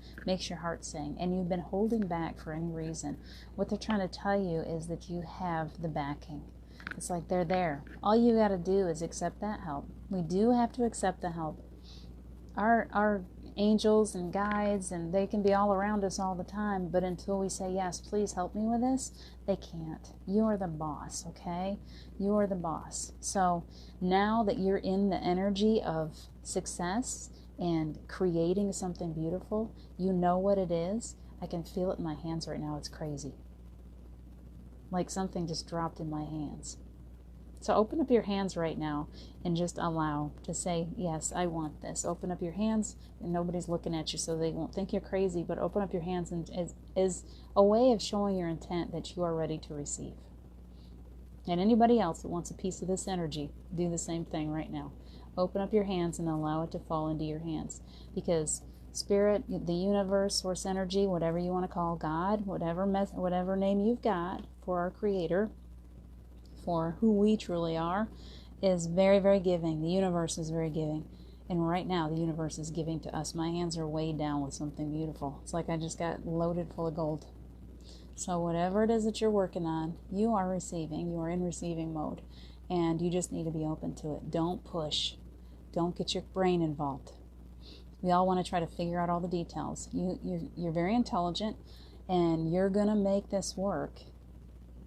heart sing, and you've been holding back for any reason, what they're trying to tell you is that you have the backing. It's like they're there. All you got to do is accept that help. We do have to accept the help. Our angels and guides, and they can be all around us all the time, but until we say, yes, please help me with this, they can't. You are the boss, okay? You are the boss. So now that you're in the energy of success and creating something beautiful, you know what it is. I can feel it in my hands right now. It's crazy. Like something just dropped in my hands. So open up your hands right now and just allow to say, yes, I want this. Open up your hands, and nobody's looking at you so they won't think you're crazy, but open up your hands and is a way of showing your intent that you are ready to receive. And anybody else that wants a piece of this energy, do the same thing right now. Open up your hands and allow it to fall into your hands. Because Spirit, the universe, source energy, whatever you want to call God, whatever name you've got for our Creator, for who we truly are, is very, very giving. The universe is very giving. And right now, the universe is giving to us. My hands are weighed down with something beautiful. It's like I just got loaded full of gold. So whatever it is that you're working on, you are receiving. You are in receiving mode. And you just need to be open to it. Don't push. Don't get your brain involved. We all want to try to figure out all the details. You're very intelligent, and you're going to make this work.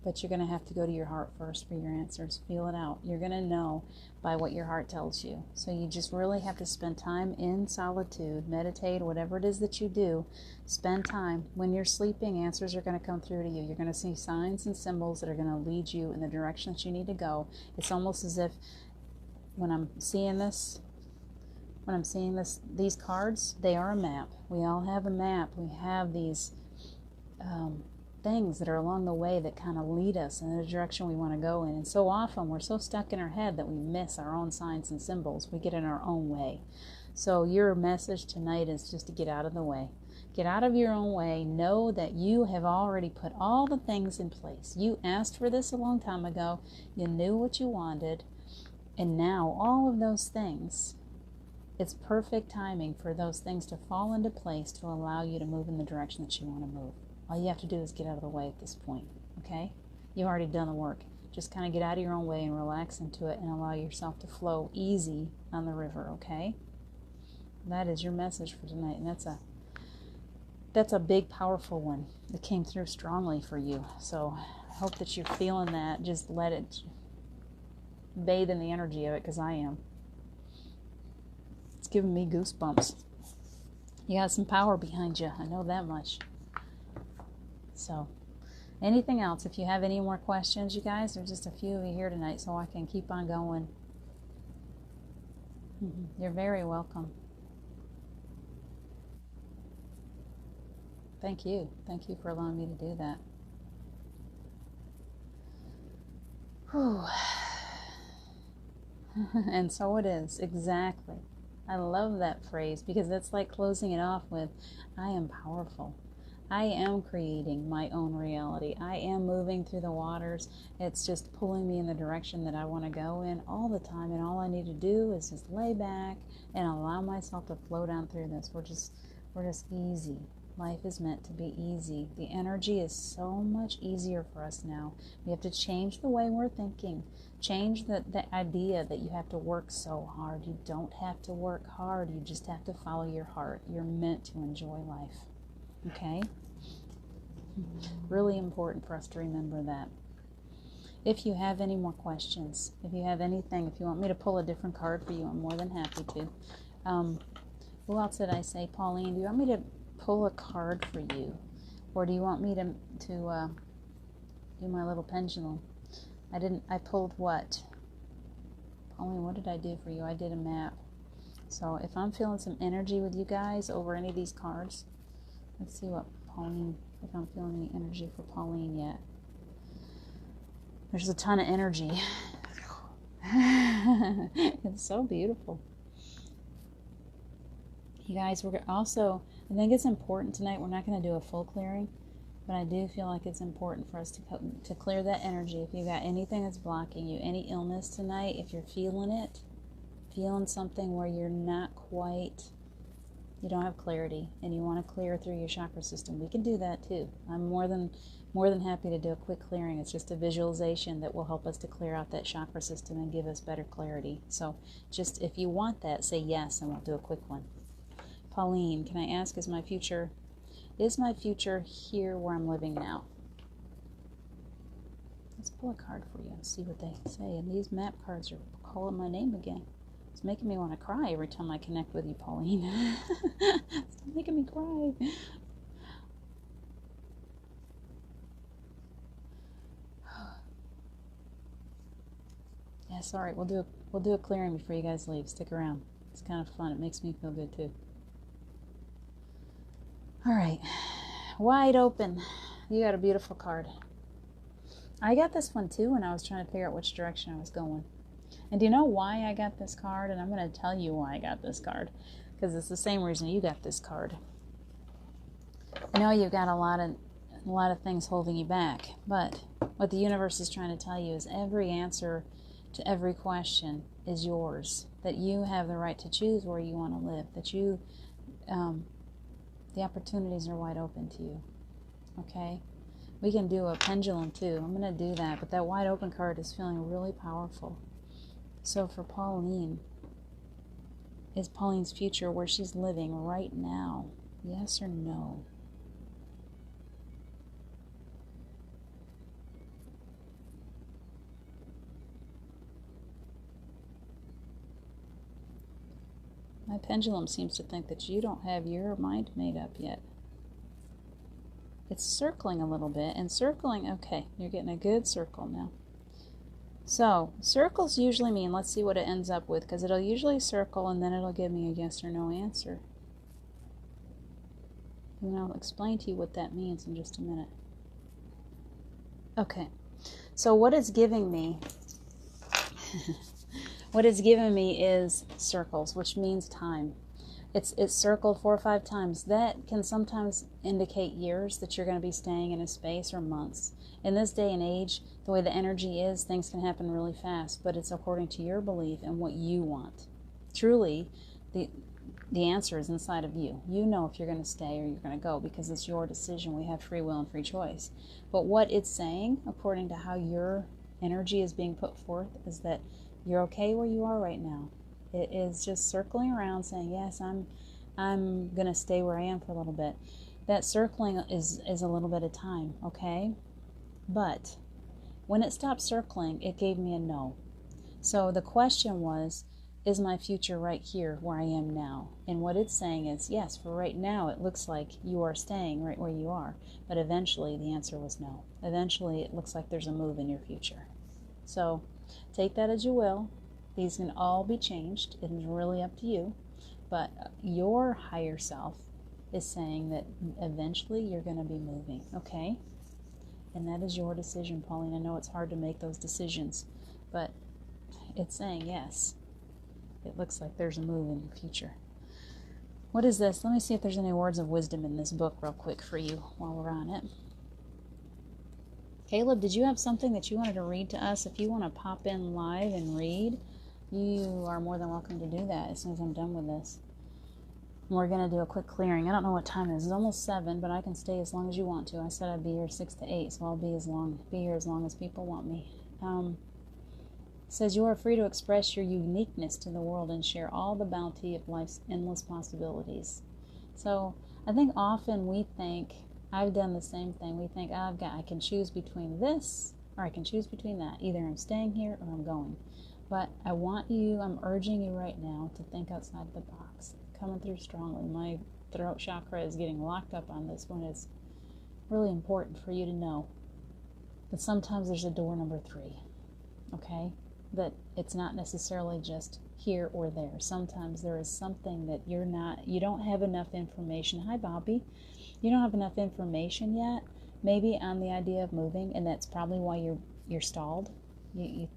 But you're going to have to go to your heart first for your answers. Feel it out. You're going to know by what your heart tells you. So you just really have to spend time in solitude, meditate, whatever it is that you do. Spend time. When you're sleeping, answers are going to come through to you. You're going to see signs and symbols that are going to lead you in the direction that you need to go. It's almost as if when I'm seeing these cards, they are a map. We all have a map. We have these things that are along the way that kind of lead us in the direction we want to go in. And so often we're so stuck in our head that we miss our own signs and symbols. We get in our own way. So your message tonight is just to get out of the way. Get out of your own way. Know that you have already put all the things in place. You asked for this a long time ago. You knew what you wanted. And now all of those things, it's perfect timing for those things to fall into place to allow you to move in the direction that you want to move. All you have to do is get out of the way at this point, okay? You've already done the work. Just kind of get out of your own way and relax into it and allow yourself to flow easy on the river, okay? That is your message for tonight, and that's a big, powerful one. It came through strongly for you, so I hope that you're feeling that. Just let it bathe in the energy of it, because I am. It's giving me goosebumps. You got some power behind you. I know that much. So, anything else? If you have any more questions, you guys, there's just a few of you here tonight, so I can keep on going. You're very welcome. Thank you. Thank you for allowing me to do that. Whew. And so it is, exactly. I love that phrase because it's like closing it off with, I am powerful. I am creating my own reality. I am moving through the waters. It's just pulling me in the direction that I want to go in all the time. And all I need to do is just lay back and allow myself to flow down through this. We're just easy. Life is meant to be easy. The energy is so much easier for us now. We have to change the way we're thinking. Change the idea that you have to work so hard. You don't have to work hard. You just have to follow your heart. You're meant to enjoy life. Okay? Really important for us to remember that. If you have any more questions, if you have anything, if you want me to pull a different card for you, I'm more than happy to. Who else did I say? Pauline, do you want me to pull a card for you? Or do you want me to do my little pendulum? I pulled what? Pauline, what did I do for you? I did a map. So if I'm feeling some energy with you guys over any of these cards, let's see what Pauline, if I'm feeling any energy for Pauline yet. There's a ton of energy. It's so beautiful. You guys, we're also, I think it's important tonight, we're not going to do a full clearing, but I do feel like it's important for us to clear that energy. If you got anything that's blocking you, any illness tonight, if you're feeling it, feeling something where you're not quite, you don't have clarity, and you want to clear through your chakra system, we can do that too. I'm more than happy to do a quick clearing. It's just a visualization that will help us to clear out that chakra system and give us better clarity. So just if you want that, say yes, and we'll do a quick one. Pauline, can I ask, is my future here where I'm living now? Let's pull a card for you and see what they say. And these map cards are calling my name again. It's making me want to cry every time I connect with you, Pauline. Stop making me cry. Yes, all right. We'll do a clearing before you guys leave. Stick around. It's kind of fun. It makes me feel good too. All right. Wide open. You got a beautiful card. I got this one too when I was trying to figure out which direction I was going. And do you know why I got this card? And I'm going to tell you why I got this card, because it's the same reason you got this card. I know you've got a lot of things holding you back, but what the universe is trying to tell you is every answer to every question is yours. That you have the right to choose where you want to live. That you, the opportunities are wide open to you. Okay? We can do a pendulum too. I'm going to do that, but that wide open card is feeling really powerful. So for Pauline, is Pauline's future where she's living right now? Yes or no? My pendulum seems to think that you don't have your mind made up yet. It's circling a little bit, and circling, okay, you're getting a good circle now. So, circles usually mean, let's see what it ends up with, because it'll usually circle and then it'll give me a yes or no answer. And I'll explain to you what that means in just a minute. Okay, so what it's giving me, is circles, which means time. It's circled 4 or 5 times. That can sometimes indicate years that you're going to be staying in a space, or months. In this day and age, the way the energy is, things can happen really fast, but it's according to your belief and what you want. Truly, the answer is inside of you. You know if you're going to stay or you're going to go, because it's your decision. We have free will and free choice. But what it's saying, according to how your energy is being put forth, is that you're okay where you are right now. It is just circling around saying, yes, I'm going to stay where I am for a little bit. That circling is a little bit of time, okay? But when it stopped circling, it gave me a no. So the question was, is my future right here where I am now? And what it's saying is, yes, for right now, it looks like you are staying right where you are. But eventually, the answer was no. Eventually, it looks like there's a move in your future. So take that as you will. These can all be changed. It is really up to you. But your higher self is saying that eventually you're going to be moving, okay? And that is your decision, Pauline. I know it's hard to make those decisions, but it's saying yes. It looks like there's a move in the future. What is this? Let me see if there's any words of wisdom in this book real quick for you while we're on it. Caleb, did you have something that you wanted to read to us? If you want to pop in live and read, you are more than welcome to do that as soon as I'm done with this. We're going to do a quick clearing. I don't know what time it is. It's almost 7, but I can stay as long as you want to. I said I'd be here 6 to 8, so I'll be here as long as people want me. It says, you are free to express your uniqueness to the world and share all the bounty of life's endless possibilities. So I think often we think, I've done the same thing. We think, I can choose between this or I can choose between that. Either I'm staying here or I'm going. But I'm urging you right now to think outside the box. Coming through strongly. My throat chakra is getting locked up on this one. It's really important for you to know that sometimes there's a door number 3. Okay? That it's not necessarily just here or there. Sometimes there is something that you don't have enough information. Hi, Bobby. You don't have enough information yet, maybe on the idea of moving, and that's probably why you're stalled. You're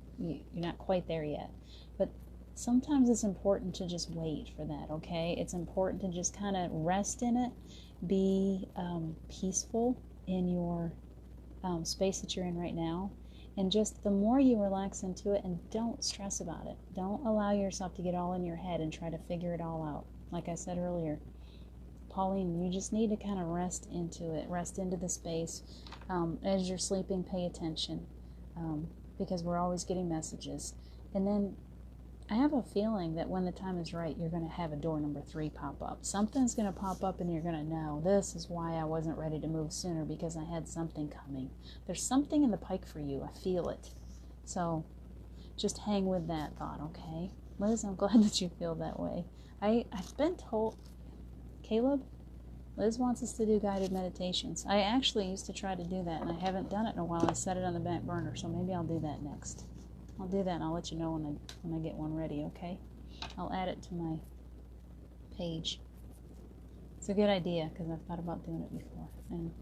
not quite there yet. But sometimes it's important to just wait for that, okay? It's important to just kind of rest in it, be peaceful in your space that you're in right now. And just the more you relax into it, and don't stress about it. Don't allow yourself to get all in your head and try to figure it all out. Like I said earlier, Pauline, you just need to kind of rest into it. Rest into the space. As you're sleeping, pay attention. Because we're always getting messages. And then I have a feeling that when the time is right, you're going to have a door number 3 pop up. Something's going to pop up and you're going to know, this is why I wasn't ready to move sooner, because I had something coming. There's something in the pike for you. I feel it. So just hang with that thought, okay? Liz, I'm glad that you feel that way. I've been told, Caleb, Liz wants us to do guided meditations. I actually used to try to do that, and I haven't done it in a while. I set it on the back burner, so maybe I'll do that next. I'll do that and I'll let you know when I get one ready, okay? I'll add it to my page. It's a good idea because I've thought about doing it before. And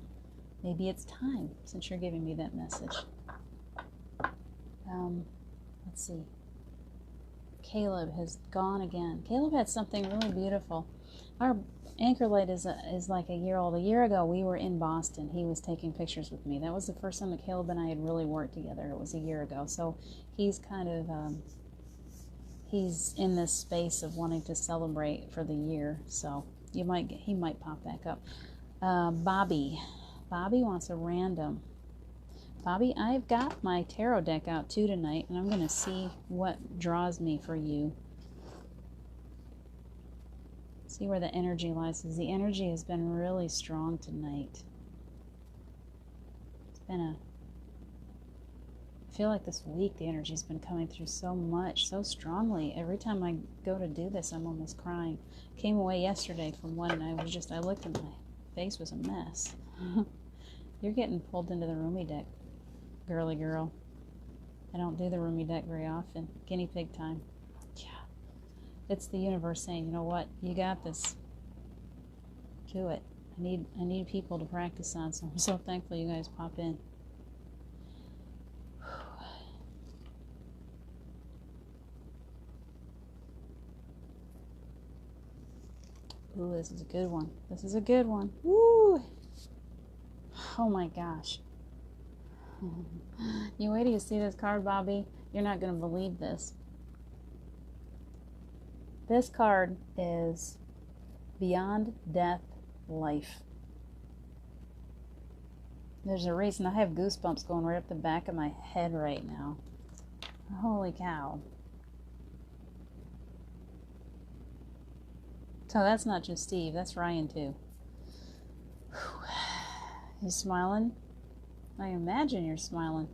maybe it's time since you're giving me that message. Let's see. Caleb has gone again. Caleb had something really beautiful. Our anchor light is like a year old. A year ago, we were in Boston. He was taking pictures with me. That was the first time that Caleb and I had really worked together. It was a year ago. So he's kind of, he's in this space of wanting to celebrate for the year. So he might pop back up. Bobby wants a random. Bobby, I've got my tarot deck out too tonight, and I'm going to see what draws me for you. See where the energy lies, because the energy has been really strong tonight. I feel like this week the energy's been coming through so much, so strongly. Every time I go to do this, I'm almost crying. Came away yesterday from one, and I looked and my face was a mess. You're getting pulled into the Rumi deck, girly girl. I don't do the Rumi deck very often. Guinea pig time. Yeah. It's the universe saying, you know what, you got this. Do it. I need people to practice on, so I'm so thankful you guys pop in. Ooh, this is a good one. This is a good one. Woo! Oh my gosh. You wait till you see this card, Bobby. You're not going to believe this. This card is Beyond Death, Life. There's a reason I have goosebumps going right up the back of my head right now. Holy cow. So that's not just Steve, that's Ryan too. You smiling? I imagine you're smiling.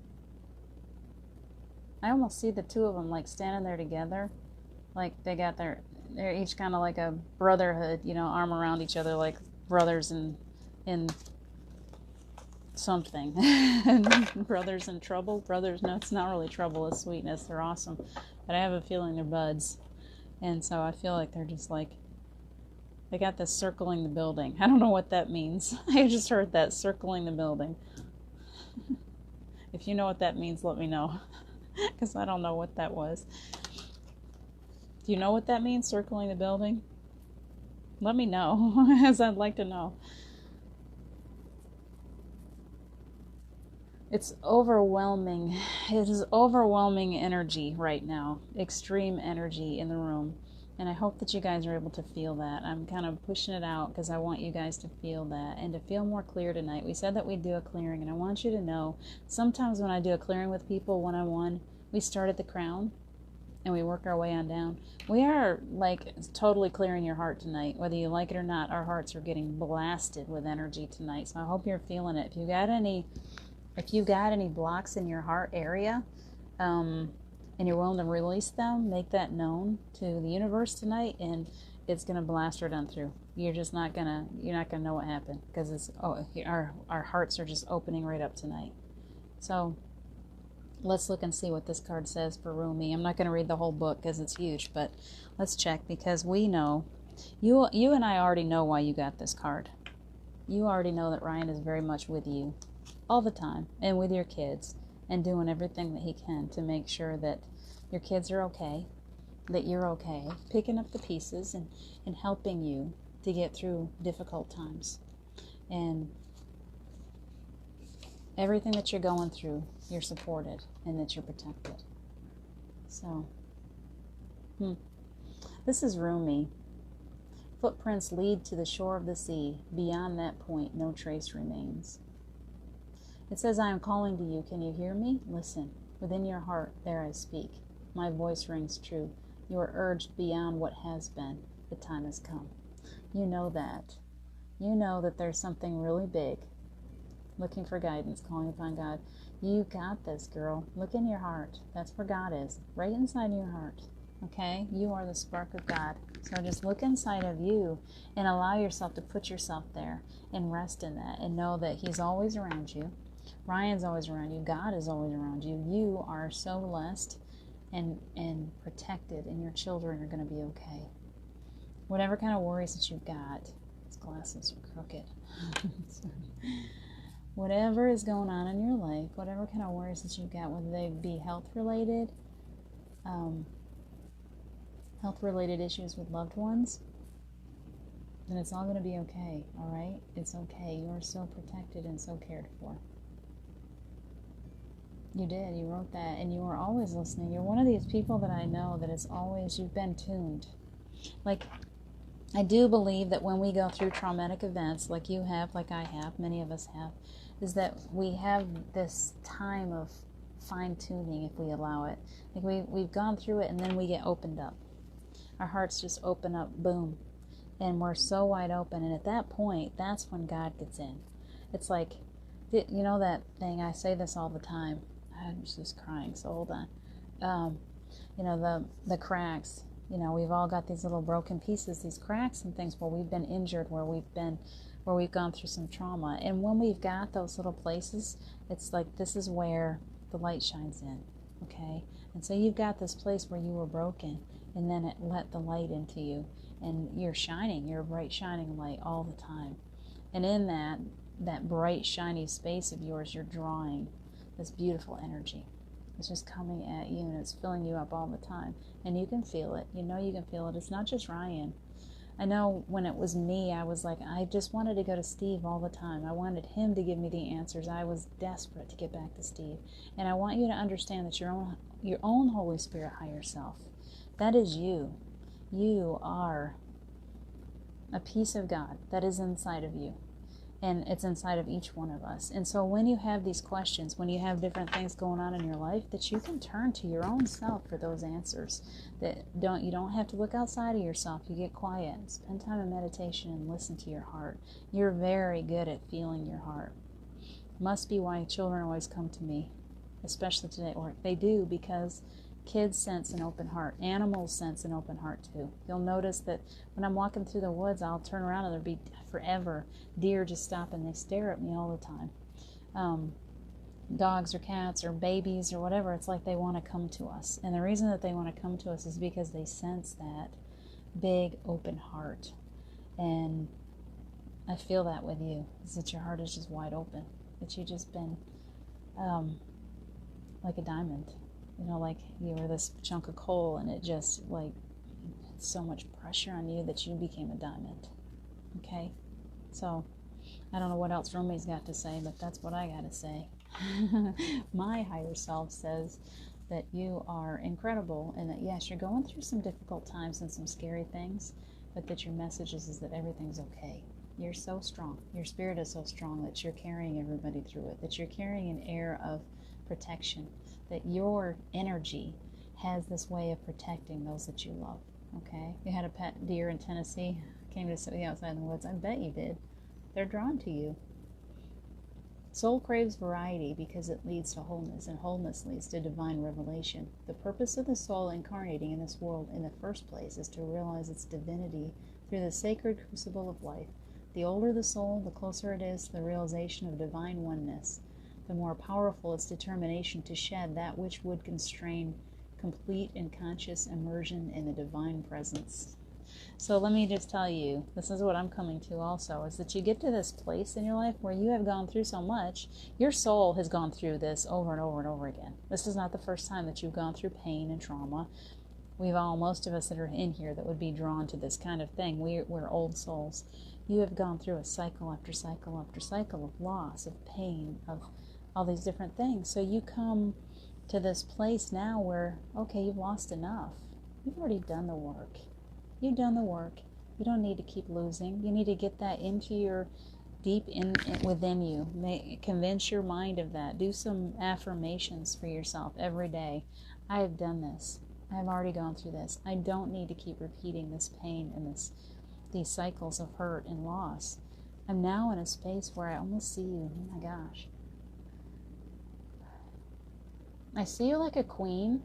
I almost see the two of them like standing there together. Like they're each kind of like a brotherhood, you know, arm around each other like brothers in something. Brothers in trouble. Brothers, no, it's not really trouble, it's sweetness. They're awesome. But I have a feeling they're buds. And so I feel like they're just like, they got this circling the building. I don't know what that means. I just heard that, circling the building. If you know what that means, let me know. Because I don't know what that was. Do you know what that means, circling the building? Let me know, as I'd like to know. It's overwhelming. It is overwhelming energy right now. Extreme energy in the room. And I hope that you guys are able to feel that. I'm kind of pushing it out because I want you guys to feel that and to feel more clear tonight. We said that we'd do a clearing, and I want you to know, sometimes when I do a clearing with people one-on-one, we start at the crown and we work our way on down. We are like totally clearing your heart tonight. Whether you like it or not, our hearts are getting blasted with energy tonight. So I hope you're feeling it. If you've got any blocks in your heart area, and you're willing to release them, make that known to the universe tonight, and it's gonna blast right on through. You're not gonna know what happened because our hearts are just opening right up tonight. So let's look and see what this card says for Rumi. I'm not gonna read the whole book because it's huge, but let's check because we know you and I already know why you got this card. You already know that Ryan is very much with you all the time and with your kids and doing everything that he can to make sure that your kids are okay, that you're okay, picking up the pieces and helping you to get through difficult times. And everything that you're going through, you're supported and that you're protected. So, this is Rumi. Footprints lead to the shore of the sea. Beyond that point, no trace remains. It says, I am calling to you. Can you hear me? Listen. Within your heart, there I speak. My voice rings true. You are urged beyond what has been. The time has come. You know that. You know that there's something really big. Looking for guidance, calling upon God. You got this, girl. Look in your heart. That's where God is. Right inside your heart. Okay? You are the spark of God. So just look inside of you and allow yourself to put yourself there and rest in that and know that He's always around you. Ryan's always around you. God is always around you. You are so blessed. and protected, and your children are going to be okay. Whatever kind of worries that you've got, these glasses are crooked. Whatever is going on in your life, whatever kind of worries that you've got, whether they be health-related issues with loved ones, then it's all going to be okay, all right? It's okay. You are so protected and so cared for. You did. You wrote that, and you are always listening. You're one of these people that I know that is always, you've been tuned. Like, I do believe that when we go through traumatic events, like you have, like I have, many of us have, is that we have this time of fine-tuning if we allow it. Like we've gone through it, and then we get opened up. Our hearts just open up, boom. And we're so wide open, and at that point, that's when God gets in. It's like, you know that thing, I say this all the time. I'm just crying, so hold on. You know, the cracks. You know, we've all got these little broken pieces, these cracks and things where we've been injured, where we've gone through some trauma. And when we've got those little places, it's like this is where the light shines in, okay? And so you've got this place where you were broken, and then it let the light into you. And you're shining, you're a bright shining light all the time. And in that bright shiny space of yours, you're drawing this beautiful energy. It's just coming at you, and it's filling you up all the time. And you can feel it. You know you can feel it. It's not just Ryan. I know when it was me, I was like, I just wanted to go to Steve all the time. I wanted him to give me the answers. I was desperate to get back to Steve. And I want you to understand that your own Holy Spirit higher self, that is you. You are a piece of God that is inside of you, and it's inside of each one of us. And so when you have these questions, when you have different things going on in your life, that you can turn to your own self for those answers. That you don't have to look outside of yourself. You get quiet, spend time in meditation, and listen to your heart. You're very good at feeling your heart. Must be why children always come to me, especially today, or they do, because kids sense an open heart. Animals sense an open heart too. You'll notice that when I'm walking through the woods, I'll turn around and there'll be forever deer just stop and they stare at me all the time. Dogs or cats or babies or whatever, it's like they want to come to us. And the reason that they want to come to us is because they sense that big open heart. And I feel that with you, is that your heart is just wide open. That you've just been like a diamond. You know, like you were this chunk of coal, and it just, like, it's so much pressure on you that you became a diamond. Okay? So, I don't know what else Romy's got to say, but that's what I got to say. My higher self says that you are incredible, and that, yes, you're going through some difficult times and some scary things, but that your message is that everything's okay. You're so strong. Your spirit is so strong that you're carrying everybody through it, that you're carrying an air of protection, that your energy has this way of protecting those that you love, okay? You had a pet deer in Tennessee, came to sit with you outside in the woods. I bet you did. They're drawn to you. Soul craves variety because it leads to wholeness, and wholeness leads to divine revelation. The purpose of the soul incarnating in this world in the first place is to realize its divinity through the sacred crucible of life. The older the soul, the closer it is to the realization of divine oneness. The more powerful its determination to shed that which would constrain complete and conscious immersion in the divine presence. So let me just tell you, this is what I'm coming to also, is that you get to this place in your life where you have gone through so much. Your soul has gone through this over and over and over again. This is not the first time that you've gone through pain and trauma. Most of us that are in here that would be drawn to this kind of thing, we're old souls. You have gone through a cycle after cycle after cycle of loss, of pain, of all these different things. So you come to this place now where, okay, you've lost enough. You've already done the work. You've done the work. You don't need to keep losing. You need to get that into your deep within you. Convince your mind of that. Do some affirmations for yourself every day. I have done this. I've already gone through this. I don't need to keep repeating this pain and these cycles of hurt and loss. I'm now in a space where I almost see you. Oh my gosh. I see you like a queen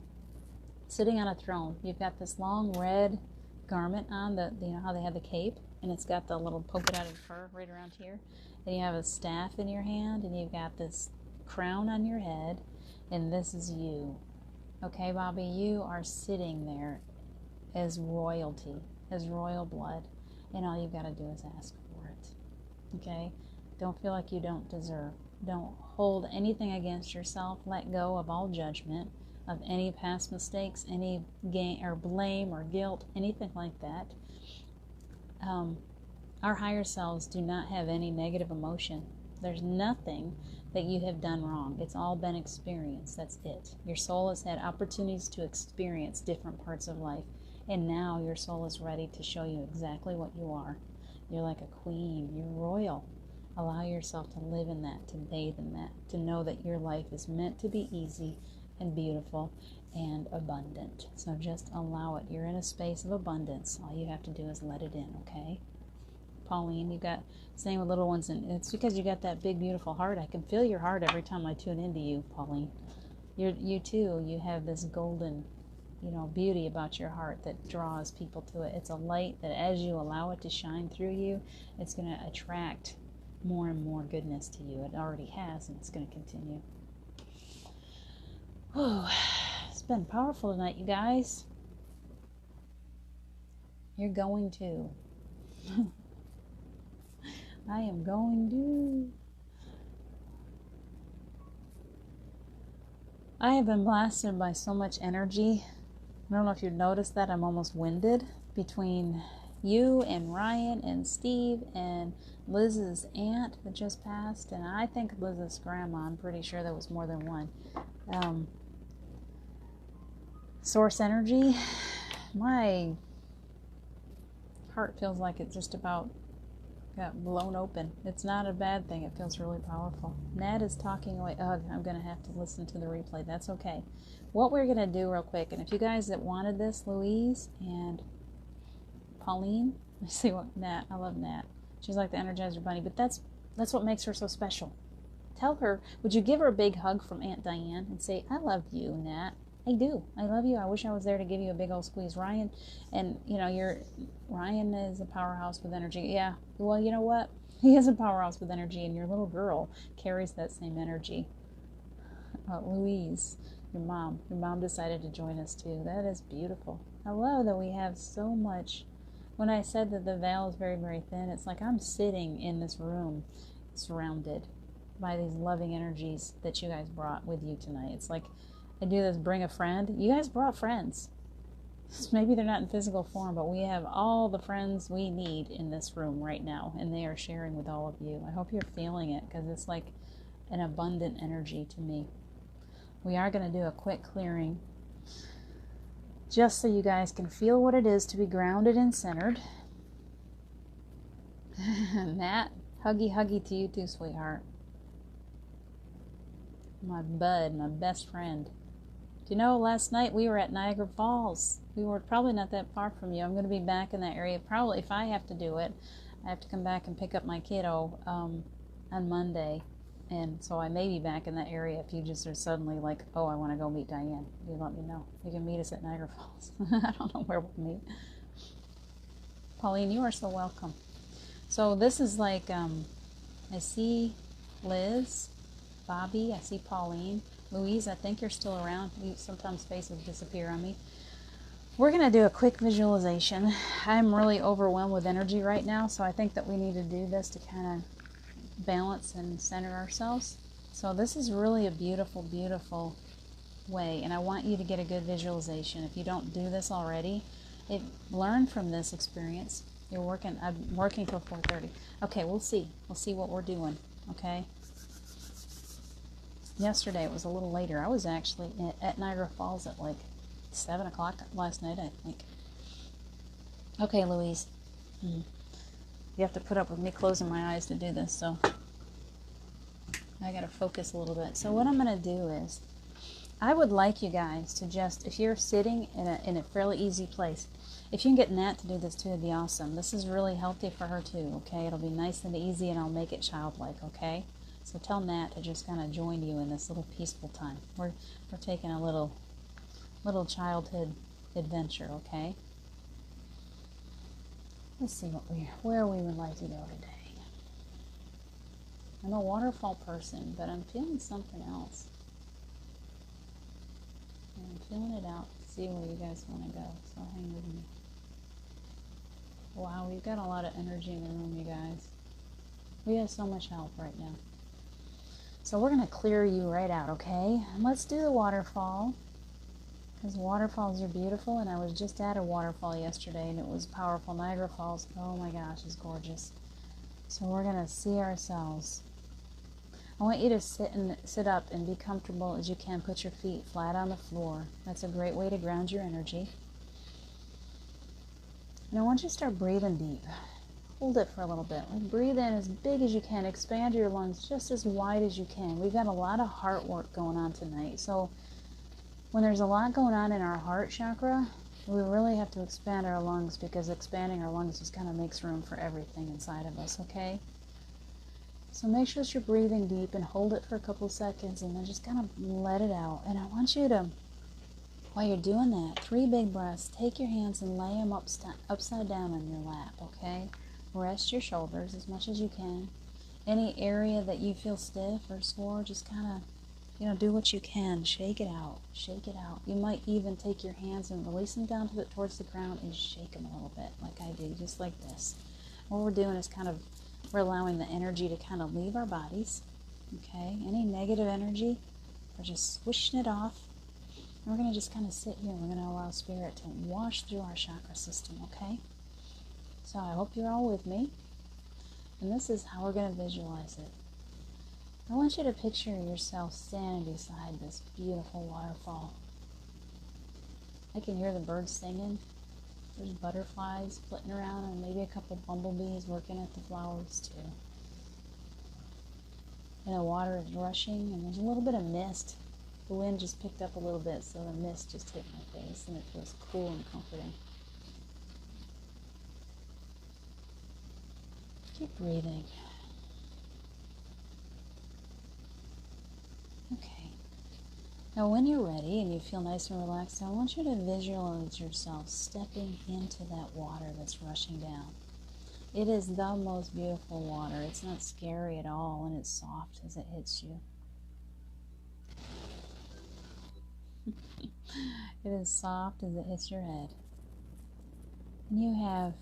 sitting on a throne. You've got this long red garment on, you know how they have the cape, and it's got the little polka dotted fur right around here. And you have a staff in your hand, and you've got this crown on your head, and this is you. Okay, Bobby, you are sitting there as royalty, as royal blood, and all you've got to do is ask for it. Okay? Don't feel like you don't deserve. Don't hold anything against yourself. Let go of all judgment, of any past mistakes, any gain or blame or guilt, anything like that. Our higher selves do not have any negative emotion. There's nothing that you have done wrong. It's all been experienced. That's it. Your soul has had opportunities to experience different parts of life, and now your soul is ready to show you exactly what you are. You're like a queen. You're royal. Allow yourself to live in that, to bathe in that, to know that your life is meant to be easy and beautiful and abundant. So just allow it. You're in a space of abundance. All you have to do is let it in, okay? Pauline, you got same with little ones, and it's because you got that big, beautiful heart. I can feel your heart every time I tune into you, Pauline. You too. You have this golden, beauty about your heart that draws people to it. It's a light that, as you allow it to shine through you, it's going to attract more and more goodness to you. It already has, and it's going to continue. Oh, it's been powerful tonight, you guys. You're going to. I am going to. I have been blasted by so much energy. I don't know if you've noticed that I'm almost winded between you and Ryan and Steve and Liz's aunt that just passed, and I think Liz's grandma. I'm pretty sure there was more than one. Source energy. My heart feels like it just about got blown open. It's not a bad thing. It feels really powerful. Nat is talking away. Ugh, I'm going to have to listen to the replay. That's okay. What we're going to do real quick, and if you guys that wanted this, Louise and Pauline, let's see what Nat. I love Nat. She's like the Energizer Bunny, but that's what makes her so special. Tell her, would you give her a big hug from Aunt Diane and say, I love you, Nat. I do. I love you. I wish I was there to give you a big old squeeze. Ryan, and Ryan is a powerhouse with energy. Yeah. Well, you know what? He is a powerhouse with energy, and your little girl carries that same energy. Louise, your mom decided to join us too. That is beautiful. I love that we have so much. When I said that the veil is very, very thin, it's like I'm sitting in this room surrounded by these loving energies that you guys brought with you tonight. It's like I do this bring a friend. You guys brought friends. Maybe they're not in physical form, but we have all the friends we need in this room right now, and they are sharing with all of you. I hope you're feeling it, because it's like an abundant energy to me. We are going to do a quick clearing just so you guys can feel what it is to be grounded and centered. Nat, huggy to you too, sweetheart. My bud, my best friend. Do you know, last night we were at Niagara Falls. We were probably not that far from you. I'm going to be back in that area. Probably, if I have to do it, I have to come back and pick up my kiddo on Monday. And so I may be back in that area if you just are suddenly like, oh, I want to go meet Diane. You let me know. You can meet us at Niagara Falls. I don't know where we'll meet. Pauline, you are so welcome. So this is like, I see Liz, Bobby, I see Pauline. Louise, I think you're still around. Sometimes faces disappear on me. We're going to do a quick visualization. I'm really overwhelmed with energy right now, so I think that we need to do this to kind of balance and center ourselves. So this is really a beautiful, beautiful way, and I want you to get a good visualization. If you don't do this already, learn from this experience. I'm working till 4:30. Okay, we'll see. We'll see what we're doing, okay? Yesterday it was a little later. I was actually at Niagara Falls at like 7 o'clock last night, I think. Okay, Louise. You have to put up with me closing my eyes to do this, so I got to focus a little bit. So what I'm going to do is, I would like you guys to just, if you're sitting in a fairly easy place, if you can get Nat to do this too, it'd be awesome. This is really healthy for her too, okay? It'll be nice and easy, and I'll make it childlike, okay? So tell Nat to just kind of join you in this little peaceful time. We're taking a little childhood adventure, okay? Let's see where we would like to go today. I'm a waterfall person, but I'm feeling something else. And I'm feeling it out to see where you guys want to go. So hang with me. Wow, we've got a lot of energy in the room, you guys. We have so much help right now. So we're going to clear you right out, okay? And let's do the waterfall. Because waterfalls are beautiful, and I was just at a waterfall yesterday, and it was powerful. Niagara Falls. Oh my gosh, it's gorgeous. So we're going to see ourselves. I want you to sit up and be comfortable as you can. Put your feet flat on the floor. That's a great way to ground your energy. And I want you to start breathing deep. Hold it for a little bit. Like breathe in as big as you can. Expand your lungs just as wide as you can. We've got a lot of heart work going on tonight. So when there's a lot going on in our heart chakra, we really have to expand our lungs, because expanding our lungs just kind of makes room for everything inside of us, okay? So make sure that you're breathing deep and hold it for a couple of seconds and then just kind of let it out. And I want you to, while you're doing that, 3 big breaths, take your hands and lay them upside down on your lap, okay? Rest your shoulders as much as you can. Any area that you feel stiff or sore, just kind of, do what you can. Shake it out. Shake it out. You might even take your hands and release them down towards the ground and shake them a little bit, like I do, just like this. What we're doing is we're allowing the energy to kind of leave our bodies, okay? Any negative energy, we're just swishing it off. And we're going to just kind of sit here. We're going to allow Spirit to wash through our chakra system, okay? So I hope you're all with me. And this is how we're going to visualize it. I want you to picture yourself standing beside this beautiful waterfall. I can hear the birds singing. There's butterflies flitting around and maybe a couple bumblebees working at the flowers too. And the water is rushing and there's a little bit of mist. The wind just picked up a little bit, so the mist just hit my face and it feels cool and comforting. Keep breathing. Okay. Now when you're ready and you feel nice and relaxed, I want you to visualize yourself stepping into that water that's rushing down. It is the most beautiful water. It's not scary at all, and it's soft as it hits you. It is soft as it hits your head. And you have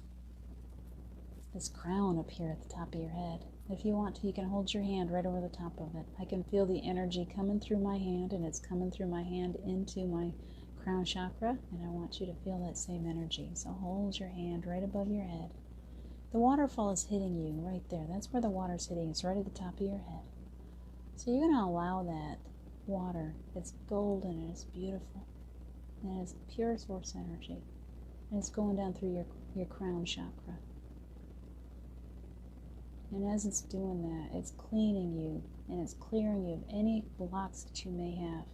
this crown up here at the top of your head. If you want to, you can hold your hand right over the top of it. I can feel the energy coming through my hand, and it's coming through my hand into my crown chakra, and I want you to feel that same energy. So hold your hand right above your head. The waterfall is hitting you right there. That's where the water's hitting. It's right at the top of your head. So you're going to allow that water. It's golden and it's beautiful. And it's pure source energy. And it's going down through your crown chakra. And as it's doing that, it's cleaning you and it's clearing you of any blocks that you may have.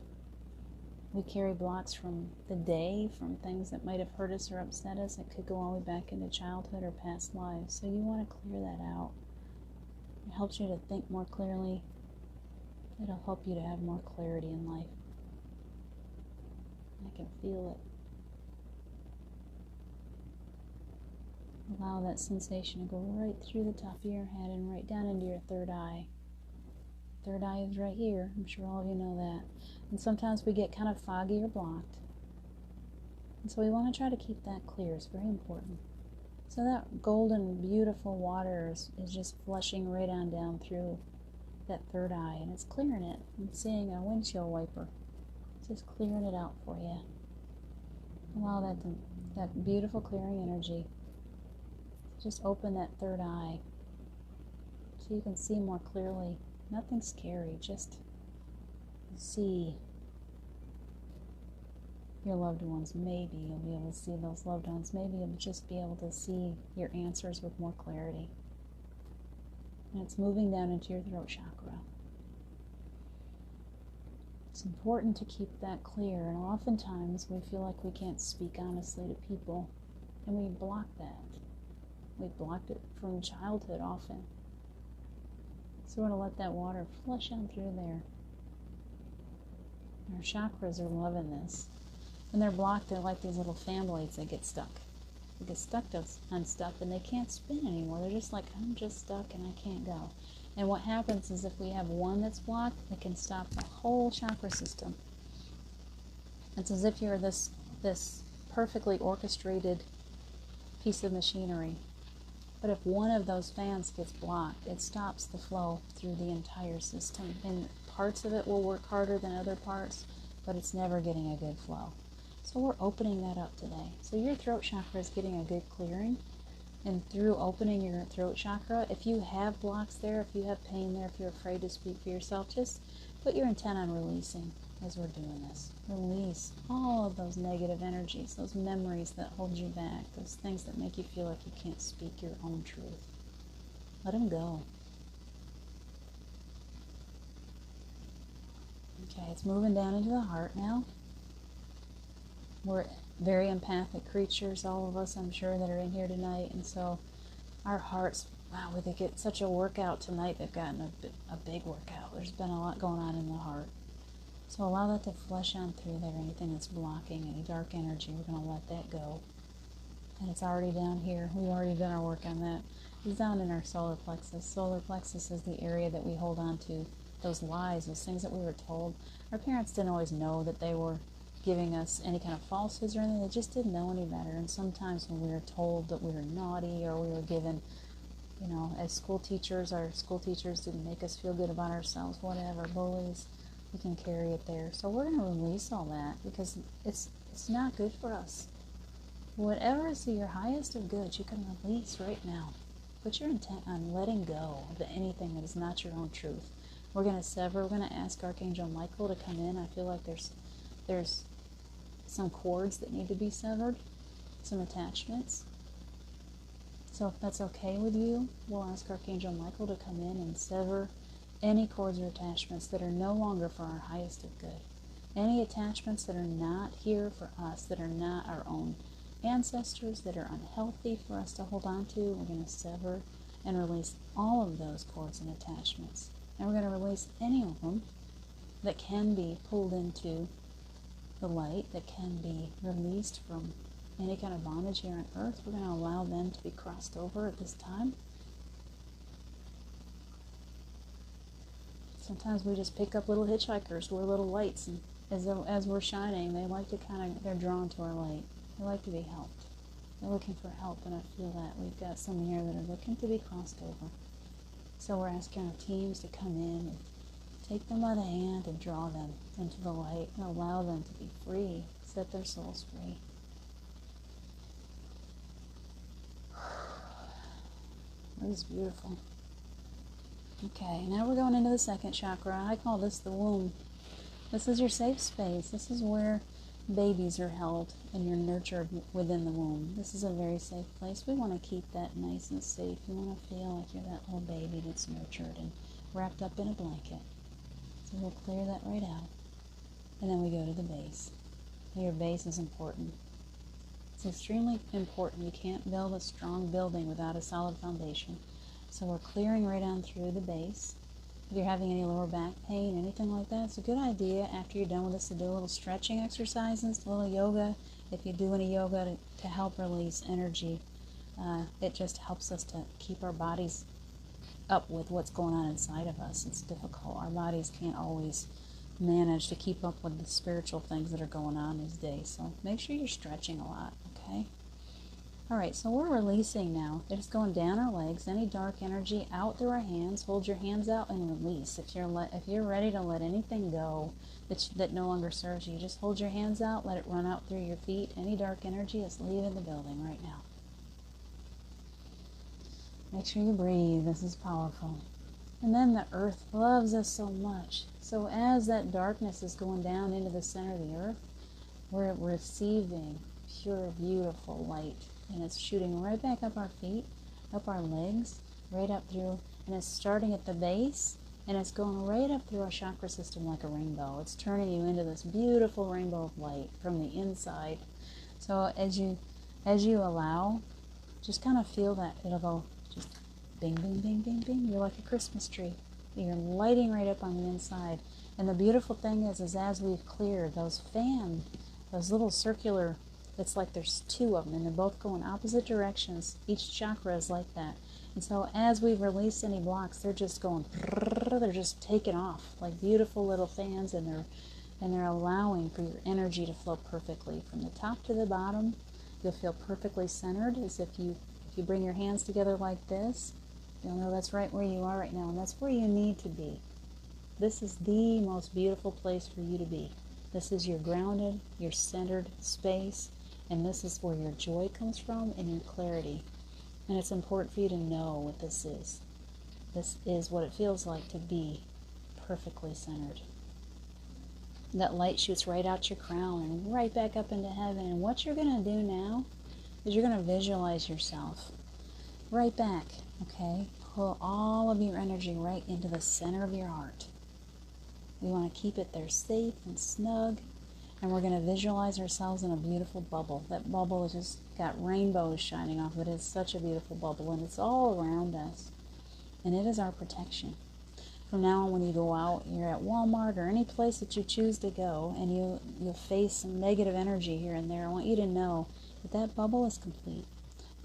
We carry blocks from the day, from things that might have hurt us or upset us. It could go all the way back into childhood or past lives. So you want to clear that out. It helps you to think more clearly. It'll help you to have more clarity in life. I can feel it. Allow that sensation to go right through the top of your head and right down into your third eye. Third eye is right here. I'm sure all of you know that. And sometimes we get kind of foggy or blocked. And so we want to try to keep that clear. It's very important. So that golden, beautiful water is just flushing right on down through that third eye. And it's clearing it. I'm seeing a windshield wiper. It's just clearing it out for you. Allow that beautiful clearing energy. Just open that third eye so you can see more clearly. Nothing scary, just see your loved ones. Maybe you'll be able to see those loved ones. Maybe you'll just be able to see your answers with more clarity. And it's moving down into your throat chakra. It's important to keep that clear, and oftentimes we feel like we can't speak honestly to people, and we block that. We've blocked it from childhood often. So we're going to let that water flush on through there. Our chakras are loving this. When they're blocked, they're like these little fan blades that get stuck. They get stuck on stuff and they can't spin anymore. They're just like, I'm just stuck and I can't go. And what happens is if we have one that's blocked, it can stop the whole chakra system. It's as if you're this perfectly orchestrated piece of machinery. But if one of those fans gets blocked, it stops the flow through the entire system. And parts of it will work harder than other parts, but it's never getting a good flow. So we're opening that up today. So your throat chakra is getting a good clearing. And through opening your throat chakra, if you have blocks there, if you have pain there, if you're afraid to speak for yourself, just put your intent on releasing as we're doing this. Release all of those negative energies, those memories that hold you back, those things that make you feel like you can't speak your own truth. Let them go. Okay, it's moving down into the heart now. We're very empathic creatures, all of us, I'm sure, that are in here tonight. And so our hearts, wow, they get such a workout tonight. They've gotten a big workout. There's been a lot going on in the heart. So allow that to flush on through there. Anything that's blocking, any dark energy, we're going to let that go. And it's already down here. We've already done our work on that. It's down in our solar plexus. Solar plexus is the area that we hold on to. Those lies, those things that we were told. Our parents didn't always know that they were giving us any kind of falsehoods or anything. They just didn't know any better. And sometimes when we were told that we were naughty, or we were given, as school teachers, our school teachers didn't make us feel good about ourselves, whatever, bullies, we can carry it there. So we're going to release all that because it's not good for us. Whatever is to your highest of good, you can release right now. Put your intent on letting go of anything that is not your own truth. We're going to sever. We're going to ask Archangel Michael to come in. I feel like there's some cords that need to be severed, some attachments. So if that's okay with you, we'll ask Archangel Michael to come in and sever any cords or attachments that are no longer for our highest of good. Any attachments that are not here for us, that are not our own ancestors, that are unhealthy for us to hold on to, we're going to sever and release all of those cords and attachments. And we're going to release any of them that can be pulled into the light, that can be released from any kind of bondage here on earth. We're going to allow them to be crossed over at this time. Sometimes we just pick up little hitchhikers. We're little lights, and as we're shining, they like to they're drawn to our light. They like to be helped. They're looking for help, and I feel that we've got some here that are looking to be crossed over. So we're asking our teams to come in and take them by the hand and draw them into the light and allow them to be free, set their souls free. This is beautiful. Okay, now we're going into the second chakra. I call this the womb. This is your safe space. This is where babies are held and you're nurtured within the womb. This is a very safe place. We want to keep that nice and safe. You want to feel like you're that little baby that's nurtured and wrapped up in a blanket. So we'll clear that right out. And then we go to the base. Now your base is important. It's extremely important. You can't build a strong building without a solid foundation. So we're clearing right on through the base. If you're having any lower back pain, anything like that, it's a good idea after you're done with this to do a little stretching exercises, a little yoga. If you do any yoga to help release energy, it just helps us to keep our bodies up with what's going on inside of us. It's difficult. Our bodies can't always manage to keep up with the spiritual things that are going on these days. So make sure you're stretching a lot, okay? All right, so we're releasing now. It's going down our legs. Any dark energy out through our hands. Hold your hands out and release. If you're ready to let anything go that no longer serves you, just hold your hands out. Let it run out through your feet. Any dark energy is leaving the building right now. Make sure you breathe. This is powerful. And then the earth loves us so much. So as that darkness is going down into the center of the earth, we're receiving pure, beautiful light. And it's shooting right back up our feet, up our legs, right up through, and it's starting at the base, and it's going right up through our chakra system like a rainbow. It's turning you into this beautiful rainbow of light from the inside. So as you allow, just kind of feel that it'll go just bing, bing, bing, bing, bing. You're like a Christmas tree. You're lighting right up on the inside. And the beautiful thing is as we've cleared those little circular, it's like there's two of them, and they're both going opposite directions. Each chakra is like that. And so as we've released any blocks, they're just going, they're just taking off like beautiful little fans, and And they're allowing for your energy to flow perfectly from the top to the bottom. You'll feel perfectly centered, as if you bring your hands together like this. You'll know that's right where you are right now, and that's where you need to be. This is the most beautiful place for you to be. This is your grounded, your centered space, and this is where your joy comes from and your clarity. And it's important for you to know what this is. This is what it feels like to be perfectly centered. That light shoots right out your crown and right back up into heaven. And what you're going to do now is you're going to visualize yourself right back, okay? Pull all of your energy right into the center of your heart. We want to keep it there safe and snug. And we're going to visualize ourselves in a beautiful bubble. That bubble has just got rainbows shining off of it. It's such a beautiful bubble, and it's all around us. And it is our protection. From now on, when you go out, you're at Walmart or any place that you choose to go, and you'll face some negative energy here and there, I want you to know that that bubble is complete.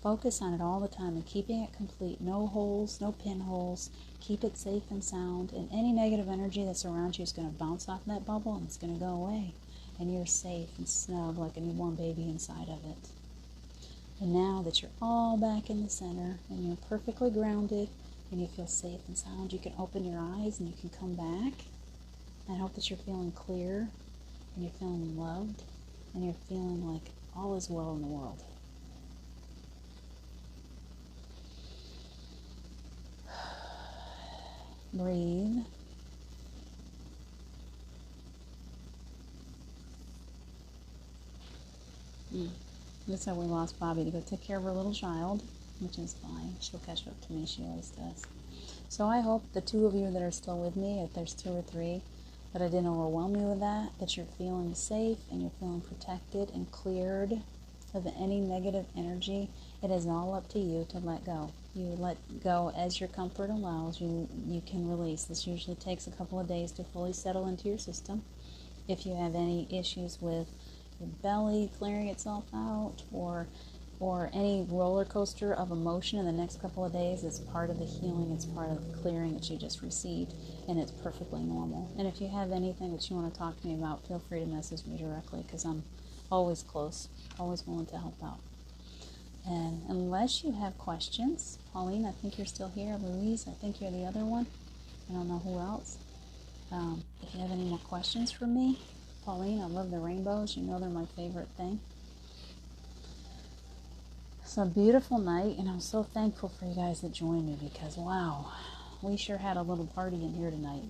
Focus on it all the time and keeping it complete. No holes, no pinholes. Keep it safe and sound. And any negative energy that's around you is going to bounce off that bubble and it's going to go away. And you're safe and snug like a newborn baby inside of it. And now that you're all back in the center and you're perfectly grounded and you feel safe and sound, you can open your eyes and you can come back. I hope that you're feeling clear and you're feeling loved and you're feeling like all is well in the world. Breathe. That's how we lost Bobby to go take care of her little child, which is fine. She'll catch up to me. She always does. So I hope the two of you that are still with me, if there's two or three, that I didn't overwhelm you with that you're feeling safe and you're feeling protected and cleared of any negative energy. It is all up to you to let go. You let go as your comfort allows. You can release. This usually takes a couple of days to fully settle into your system. If you have any issues with your belly clearing itself out or any roller coaster of emotion in the next couple of days, it's part of the healing, it's part of the clearing that you just received, and it's perfectly normal. And if you have anything that you want to talk to me about, feel free to message me directly because I'm always close, always willing to help out. And unless you have questions, Pauline, I think you're still here. Louise, I think you're the other one. I don't know who else. If you have any more questions for me, Pauline, I love the rainbows. You know they're my favorite thing. It's a beautiful night, and I'm so thankful for you guys that joined me because, wow, we sure had a little party in here tonight.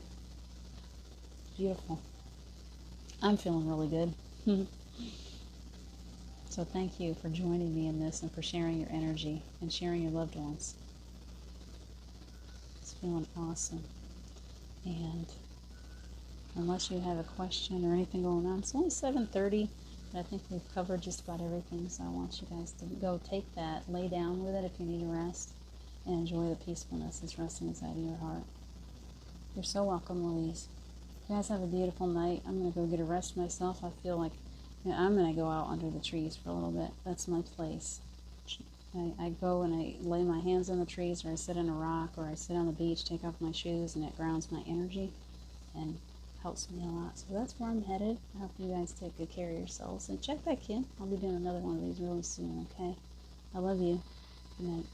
Beautiful. I'm feeling really good. So thank you for joining me in this and for sharing your energy and sharing your loved ones. It's feeling awesome. And unless you have a question or anything going on, it's only 7:30, but I think we've covered just about everything. So I want you guys to go take that, lay down with it if you need a rest, and enjoy the peacefulness that's resting inside of your heart. You're so welcome, Louise. You guys have a beautiful night. I'm going to go get a rest myself. I feel like I'm going to go out under the trees for a little bit. That's my place. I go and I lay my hands on the trees, or I sit on a rock, or I sit on the beach, take off my shoes, and it grounds my energy and helps me a lot. So that's where I'm headed. I hope you guys take good care of yourselves and check back in. I'll be doing another one of these really soon, okay? I love you. Good night.